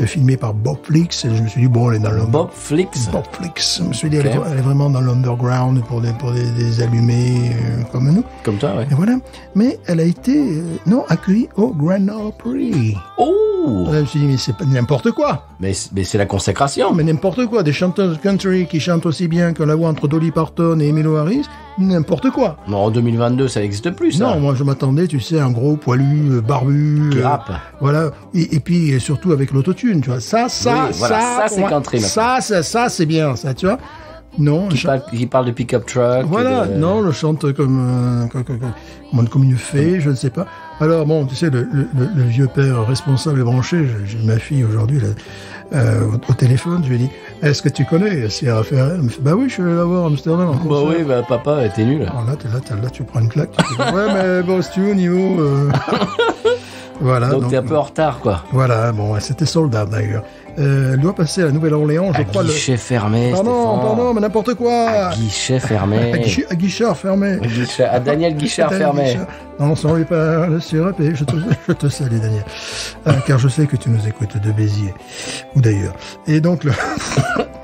filmées par Bob Flix et je me suis dit, bon, elle est dans le... Bob Flix. Bob Flix. Je me suis dit, elle est vraiment dans l'underground pour des allumés comme nous. Comme toi, ouais. Et voilà. Mais elle a été, accueillie au Grand Ole Opry. Oh! Je me suis dit, mais c'est pas n'importe quoi. Mais c'est la consécration. Mais n'importe quoi. Des chanteuses country qui chantent aussi bien que la voix entre Dolly Parton et Emmylou Harris. N'importe quoi. Non, en 2022, ça n'existe plus, ça. Non, moi je m'attendais, tu sais, un gros poilu, barbu. Qui rappe. Voilà. Et puis surtout avec l'autotune, tu vois. Ça, Oui, voilà, ça, c'est country, ça c'est bien, ça, tu vois. Non, Qui parle de pick-up truck. voilà, non, le chante comme une fée, je ne sais pas. Alors bon, tu sais, le vieux père responsable et branché, j'ai ma fille aujourd'hui au téléphone, je lui ai dit, est-ce que tu connais Sierra Ferrell? Elle me fait, bah oui, je suis allé la voir à Amsterdam. Bah oui, bah papa, t'es nul. Alors là, là, tu prends une claque. Tu dis, ouais, mais bon, si tu veux, au niveau... Voilà. Donc t'es un peu en retard, quoi. Voilà, bon, c'était sold out d'ailleurs. Elle doit passer à la Nouvelle-Orléans, je crois. Guichet fermé, Pardon, mais n'importe quoi. À guichet fermé. À Guichard fermé. À Daniel Guichard fermé. Non, sans lui parler sur je te salue, Daniel. Car je sais que tu nous écoutes de Béziers. Ou d'ailleurs. Et donc,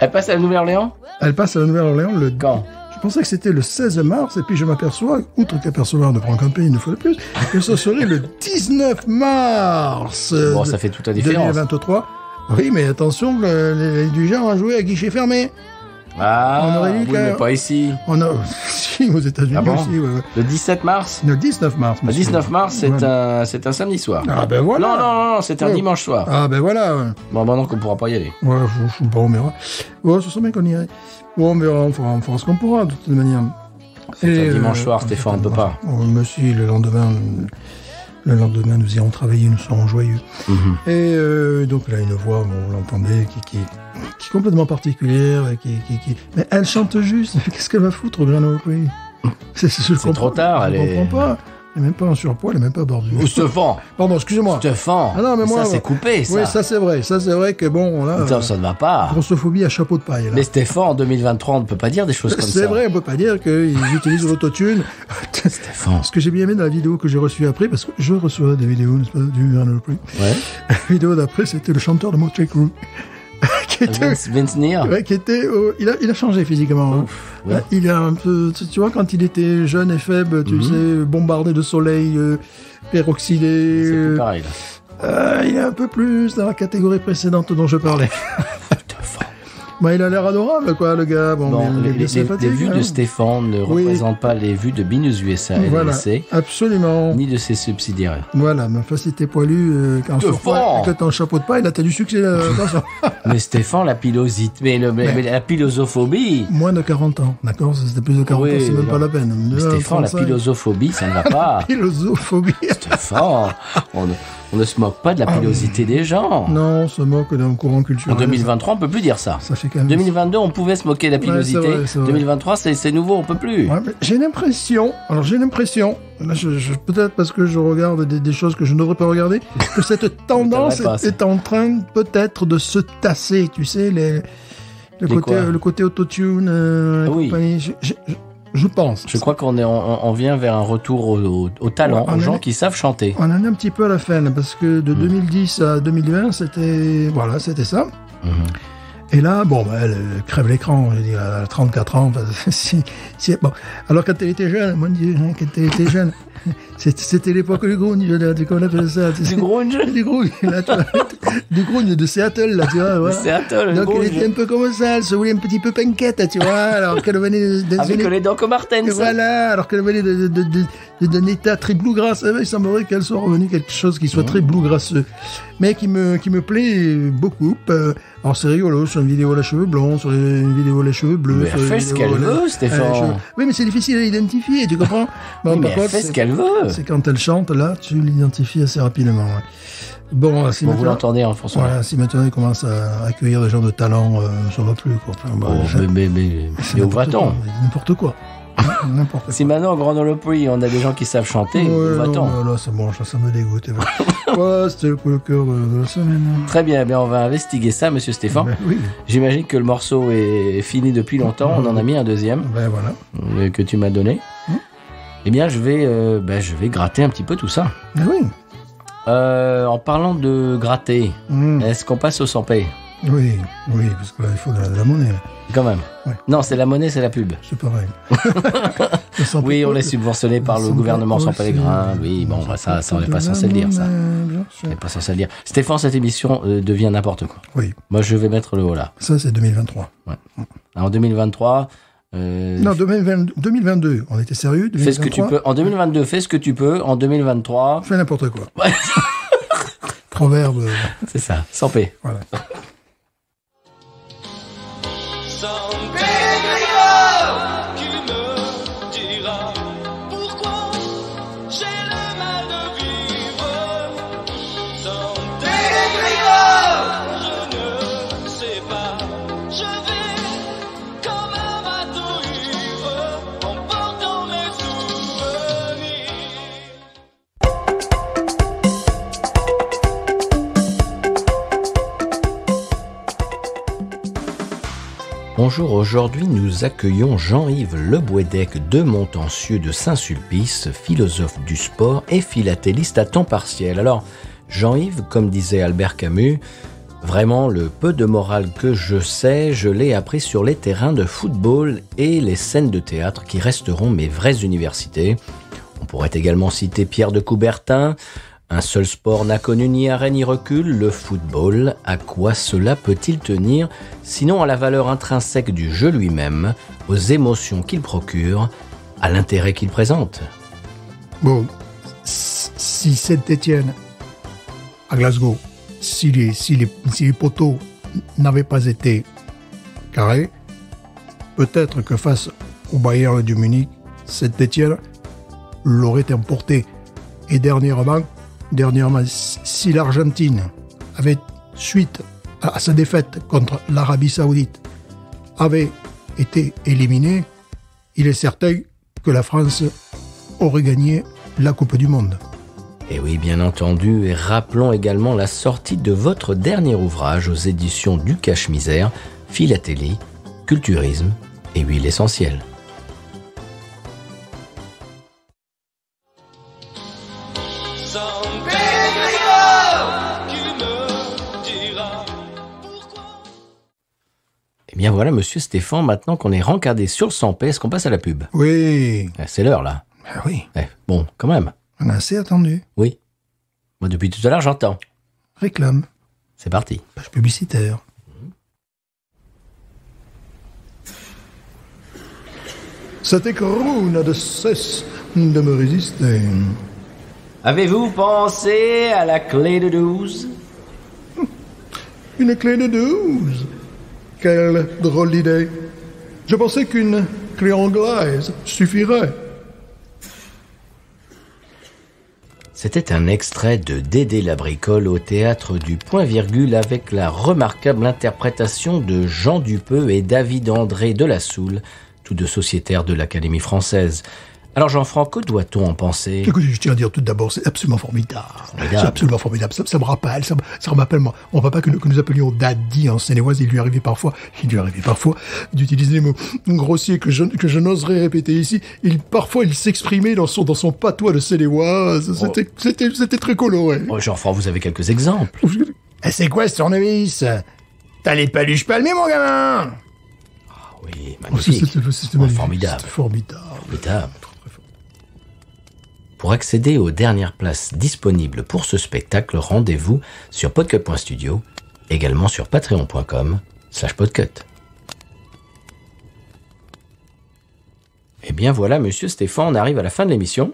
Elle passe à la Nouvelle-Orléans? Elle passe à la Nouvelle-Orléans Quand? Je pensais que c'était le 16 mars, et puis je m'aperçois, outre qu'apercevoir ne prend qu'un pays une fois de plus, que ce serait le 19 mars. Bon, ça fait toute la différence. 2023. Oui, mais attention, les du genre a joué à guichet fermé. Ah, On aurait dit oui, mais pas ici. On a, si, aux États-Unis Ah bon aussi. Ouais. Le 17 mars? Le 19 mars. Le monsieur. 19 mars, c'est un samedi soir. Ah ben voilà. Non, c'est un dimanche soir. Ah ben voilà. Ouais. Bon, donc on pourra pas y aller. Ouais, bon, mais ouais, ce serait bien qu'on y aille. Bon, mais on fera ce qu'on pourra, de toute manière. C'est un dimanche soir, Stéphane, on ne peut pas. Oh, mais si, le lendemain, nous irons travailler, nous serons joyeux. Et donc là, une voix, bon, vous l'entendez, qui est complètement particulière, mais elle chante juste. Qu'est-ce qu'elle va foutre au Grand Prix? C'est trop tard, je comprends pas. Elle est même pas en surpoids, elle est même pas bordure. Ou Stéphane. Pardon, excusez-moi. Stéphane. Ah non, mais moi, ça, c'est coupé, ça. Oui, ça, c'est vrai. Ça, c'est vrai que bon, là. Putain, ça ne va pas. Grossophobie à chapeau de paille, là. Mais Stéphane, en 2023, on ne peut pas dire des choses comme ça. C'est vrai, on peut pas dire qu'ils utilisent l'autotune. Stéphane. Ce que j'ai bien aimé dans la vidéo que j'ai reçue après, parce que je reçois des vidéos, n'est-ce pas, du Grand Prix. Ouais. La vidéo d'après, c'était le chanteur de Motley Crue. Vince Neil. Ouais, qui était, il a changé physiquement. Ouf, ouais. Il a un peu, tu vois, quand il était jeune et faible, tu sais, bombardé de soleil, peroxydé. C'est plus pareil, là. Il est un peu plus dans la catégorie précédente dont je parlais. Bah, il a l'air adorable, quoi, le gars. Bon, les vues de Stéphane ne représentent pas les vues de Binous USA et voilà, absolument. Ni de ses subsidiaires. Voilà, mais enfin, si t'es poilu, quand t'as un chapeau de paille, là, t'as du succès. Attention. Mais Stéphane, la pilosité, mais la pilosophobie. Moins de 40 ans, d'accord? C'était plus de 40 ans, c'est même pas la peine. Mais Stéphane, 35. La pilosophobie, ça ne va pas. La pilosophobie. Stéphane, on ne se moque pas de la pilosité des gens. Non, on se moque d'un courant culturel. En 2023, on peut plus dire ça. Ça fait quand même... 2022, on pouvait se moquer de la pilosité. Ouais, c'est vrai. 2023, c'est nouveau, on peut plus. Ouais, j'ai l'impression, là, peut-être parce que je regarde des choses que je ne devrais pas regarder, que cette tendance est en train peut-être de se tasser, tu sais, le côté autotune, compagnie. Je pense. Je crois qu'on vient vers un retour au talent, aux gens qui savent chanter. On en est un petit peu à la fin, parce que de 2010 à 2020, c'était ça. Et là, bon, elle crève l'écran, je veux dire, elle a 34 ans. Bon. Alors, quand elle était jeune, mon Dieu, quand elle était jeune, c'était l'époque du grunge, là, comment on appelle ça? Du grunge? Du grunge, là, tu vois. Du grunge de Seattle, là, tu vois. Voilà. Seattle, donc, elle était un peu comme ça, elle se voulait un petit peu punkette, tu vois, alors qu'elle venait avec les dents comme Martens. Voilà, alors qu'elle venait d'un état très bluegrass. Il semblerait qu'elle soit revenue quelque chose qui soit très bluegrasseux. Mais qui me plaît beaucoup. Alors, c'est rigolo, sur une vidéo à la cheveux blonds, sur une vidéo à la cheveux bleus. Mais elle fait ce qu'elle veut, Stéphane. Oui, mais c'est difficile à identifier, tu comprends? Bon, mais elle fait ce qu'elle veut. C'est quand elle chante, là, tu l'identifies assez rapidement. Ouais. Bon, si vous l'entendez, hein, François. Voilà, si maintenant il commence à accueillir des gens de talent, ça va plus, quoi. Enfin, mais où va-t-on? N'importe quoi. N'importe quoi. Si maintenant, au Grand Ole Opry, on a des gens qui savent chanter, où va-t-on? Là, c'est bon, ça me dégoûte. Ouais, c'était le coup de cœur de la semaine. Très bien, on va investiguer ça, monsieur Stéphane. Oui. J'imagine que le morceau est fini depuis longtemps, on en a mis un deuxième. Voilà. Que tu m'as donné. Eh bien, je vais gratter un petit peu tout ça. Ah oui. En parlant de gratter, est-ce qu'on passe au 100p? Oui, parce que là, il faut de la monnaie. Quand même. Ouais. Non, c'est la monnaie, c'est la pub. C'est pareil. Oui, on est subventionné par le gouvernement sans pélégrin. Oui, bon, ça, on n'est pas censé le dire, ça. On n'est pas censé le dire. Stéphane, cette émission devient n'importe quoi. Oui. Moi, je vais mettre le haut là. Ça, c'est 2023. Ouais. En 2023... Non, 2022, on était sérieux. 2023, fais ce que tu peux. En 2022, fais ce que tu peux. En 2023... fais n'importe quoi. Ouais. Proverbe. C'est ça, 100p. Voilà. Some big Bonjour, aujourd'hui nous accueillons Jean-Yves Le Bouédec de Montancieux de Saint-Sulpice, philosophe du sport et philatéliste à temps partiel. Alors, Jean-Yves, comme disait Albert Camus, vraiment le peu de morale que je sais, je l'ai appris sur les terrains de football et les scènes de théâtre qui resteront mes vraies universités. On pourrait également citer Pierre de Coubertin. Un seul sport n'a connu ni arrêt ni recul, le football. À quoi cela peut-il tenir, sinon à la valeur intrinsèque du jeu lui-même, aux émotions qu'il procure, à l'intérêt qu'il présente? Bon, si Saint-Étienne, à Glasgow, si les poteaux n'avaient pas été carrés, peut-être que face au Bayern de Munich, Saint-Étienne l'aurait emporté. Et dernièrement, si l'Argentine avait, suite à sa défaite contre l'Arabie Saoudite, avait été éliminée, il est certain que la France aurait gagné la Coupe du Monde. Et oui, bien entendu, et rappelons également la sortie de votre dernier ouvrage aux éditions du Cache-Misère, Philatélie, Culturisme et Huile essentielle. Eh bien voilà, monsieur Stéphane, maintenant qu'on est rencardé sur le 100p, est-ce qu'on passe à la pub? Oui. C'est l'heure, là. Ah oui. Bon, quand même. On a assez attendu. Oui. Moi, depuis tout à l'heure, j'entends. Réclame. C'est parti. Page publicitaire. Cet écrou n'a de cesse de me résister. Avez-vous pensé à la clé de 12? Une clé de 12? Quelle drôle d'idée. Je pensais qu'une clé anglaise suffirait. C'était un extrait de Dédé la bricole au théâtre du Point-Virgule avec la remarquable interprétation de Jean Dupeux et David-André de la Soule, tous deux sociétaires de l'Académie française. Alors Jean-Franck, que doit-on en penser? Écoute, je tiens à dire tout d'abord, c'est absolument formidable. C'est absolument formidable. Ça me rappelle, ça me rappelle mon papa que nous appelions Daddy en Seine-et-Oise. Il lui arrivait parfois d'utiliser des mots grossiers que je n'oserais répéter ici. Parfois, il s'exprimait dans son patois de Seine-et-Oise. C'était très coloré. Oh, Jean-Franck, vous avez quelques exemples? C'est quoi ce tournevis? T'as les paluches palmées, mon gamin? Oui, magnifique. C'était magnifique. Formidable. Formidable. Pour accéder aux dernières places disponibles pour ce spectacle, rendez-vous sur podcut.studio, également sur patreon.com/podcut. Eh bien voilà, monsieur Stéphane, on arrive à la fin de l'émission.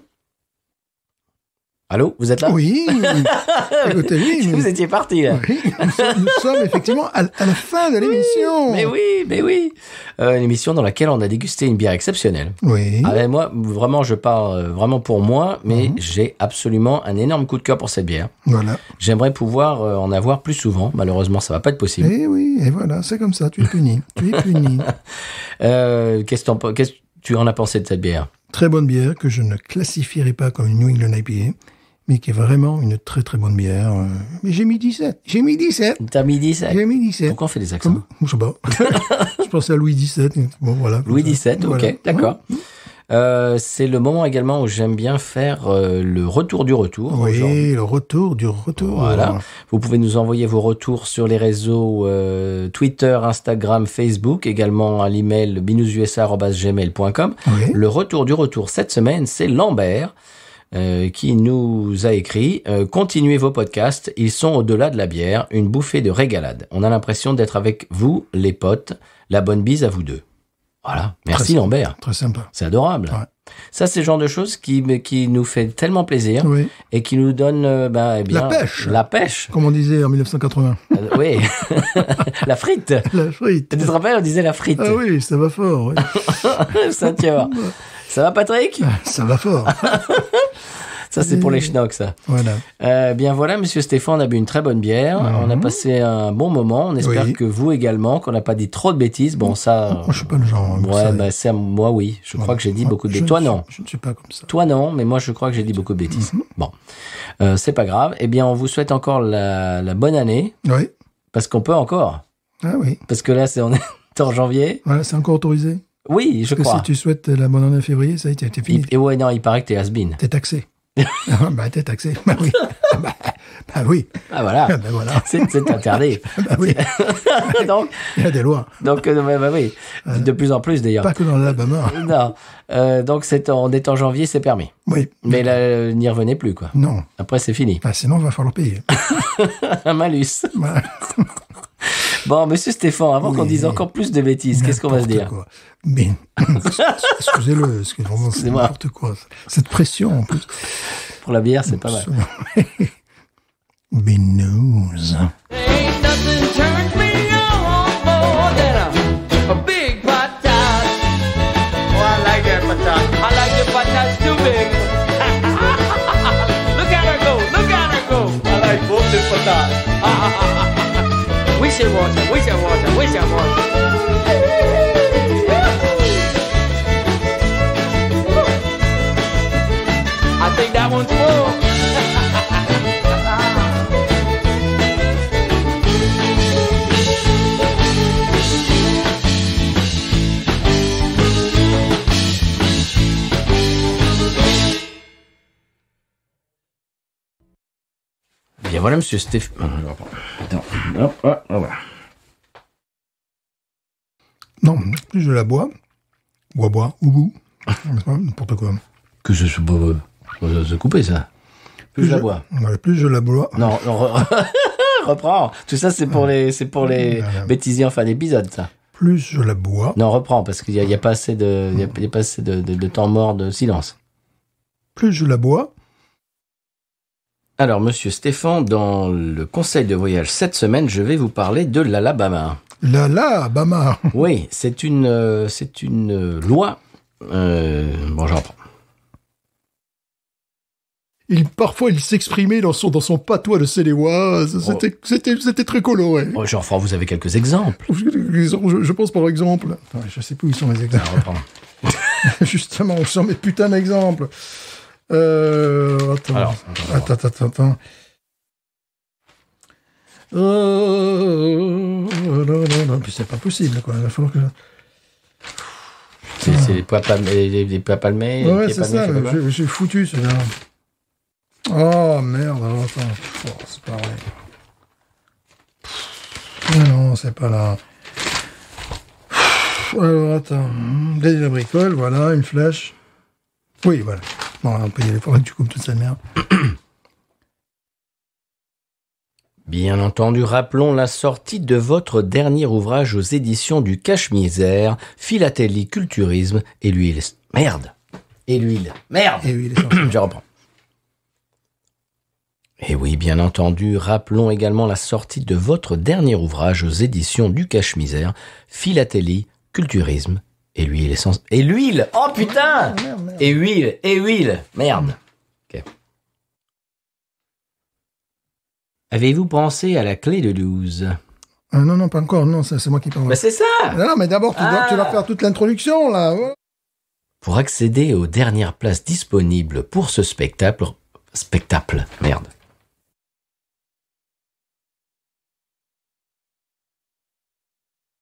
Allô, vous êtes là? Oui. Écoutez, oui. Vous étiez parti, là. Oui, nous sommes effectivement à la fin de l'émission. Mais oui. Une émission dans laquelle on a dégusté une bière exceptionnelle. Oui. Alors, moi, vraiment, je parle vraiment pour moi, mais j'ai absolument un énorme coup de cœur pour cette bière. Voilà. J'aimerais pouvoir en avoir plus souvent. Malheureusement, ça va pas être possible. Et oui, et voilà, c'est comme ça, tu es puni. Qu'est-ce que tu en as pensé de cette bière? Très bonne bière que je ne classifierai pas comme une New England IPA, mais qui est vraiment une très très bonne bière. Mais j'ai mis 17. T'as mis 17? J'ai mis 17. Pourquoi on fait des accents? Je sais pas. Je pensais à Louis XVII. Bon, voilà. Louis XVII, voilà. Ok, d'accord. C'est le moment également où j'aime bien faire le retour du retour. Oui, le retour du retour. Voilà. Vous pouvez nous envoyer vos retours sur les réseaux Twitter, Instagram, Facebook, également à l'email binoususa@gmail.com. Oui. Le retour du retour cette semaine, c'est Lambert qui nous a écrit continuez vos podcasts, ils sont au-delà de la bière, une bouffée de régalade. On a l'impression d'être avec vous, les potes. La bonne bise à vous deux. Voilà. Merci Lambert. Très sympa. C'est adorable. Ouais. Ça, c'est le genre de choses qui nous fait tellement plaisir Oui. et qui nous donne la pêche. Comme on disait en 1980. Oui. La frite. La frite. Tu te rappelles, on disait la frite. Ah oui, ça va fort. Oui. Ça, tu vois. Ça va, Patrick? Ça va fort. Ça, c'est pour les schnocks, ça. Voilà. Bien voilà, monsieur Stéphane, on a bu une très bonne bière. On a passé un bon moment. On espère que vous également, qu'on n'a pas dit trop de bêtises. Bon, ça... Moi, je suis pas le genre. Ouais, moi, oui. Je crois que j'ai dit beaucoup de bêtises. Toi, non. Je ne suis pas comme ça. Toi, non, mais moi, je crois que j'ai dit beaucoup de bêtises. Bon. C'est pas grave. Eh bien, on vous souhaite encore la bonne année. Oui. Parce qu'on peut encore. Ah oui. Parce que là, est en janvier. Voilà, c'est encore autorisé. Oui, je Parce que crois. si tu souhaites la bonne année en février, ça y est, t'es fini. Et ouais, non, il paraît que t'es has-been. T'es taxé. Bah, t'es taxé. Bah oui. Bah oui. Ah, voilà. Ben voilà. C'est interdit. Bah oui. donc, Il y a des lois. bah oui. De plus en plus, d'ailleurs. Pas que dans l'Alabama. Non. Donc, on est en janvier, c'est permis. Oui. Mais là, n'y revenez plus, quoi. Non. Après, c'est fini. Ah, sinon, il va falloir payer. Un malus. Voilà. Bon, monsieur Stéphane, avant qu'on dise encore plus de bêtises, qu'est-ce qu'on va se dire? Quoi. Mais, excusez-le, c'est vraiment Excusez-moi. n'importe quoi. Cette pression, en plus. Pour la bière, c'est pas mal. Binous. Ain't nothing turns me on more than a big patat. Oh, I like that patat. I like the patats too big. Look at her go, look at her go. I like both the patats. We should watch her, we should watch her, we should watch her. I think that one's full. Bien voilà, monsieur Stéphane. Attends. Hop, hop, hop. Non, plus je la bois, oubou, n'importe quoi. Que je suis beau. Se couper, ça. Plus je la bois. Voilà, plus je la bois. Non, reprends. Tout ça, c'est pour les Voilà. bêtisiers en fin d'épisode, ça. Plus je la bois, Non, reprends, parce qu'il y a pas assez de temps mort de silence. plus je la bois, Alors, monsieur Stéphane, dans le conseil de voyage cette semaine, je vais vous parler de l'Alabama. Bama. Oui, c'est une loi. Bon, j'en reprends. Parfois, il s'exprimait dans son patois de Séléoise. C'était très coloré. Oh, Jean-François, vous avez quelques exemples. Je pense par exemple. Attends, je sais plus où sont mes exemples. Reprends. Justement, où sont mes putains d'exemples. Attends. Alors, Attends. Non, puis c'est pas possible, quoi. Il va falloir que... C'est les pois palmés, les pois palmés. les Ouais, pieds c'est palmés, ça, je sais pas quoi. j'ai foutu, celui-là. Oh, merde, alors, attends. Oh, c'est pas vrai. Non, c'est pas là. Alors, attends. Daily la bricole, voilà, une flèche. Oui, voilà. Bon, on peut y aller, faudrait que tu coupes toute cette merde. Bien entendu, rappelons la sortie de votre dernier ouvrage aux éditions du Cache-Misère, Philatélie, Culturisme et l'huile. Merde. Et l'huile. Merde. Et oui, il est sorti. Je reprends. Et oui, bien entendu, rappelons également la sortie de votre dernier ouvrage aux éditions du Cache-Misère, Philatélie, Culturisme et l'huile essence. Et l'huile. Oh putain. Merde. Et huile. Merde. Ok. Avez-vous pensé à la clé de 12 ? Ah, non, pas encore. Non, c'est moi qui parle. Ben c'est ça. Non, mais d'abord, tu dois faire toute l'introduction, là. Ouais. Pour accéder aux dernières places disponibles pour ce spectacle, merde.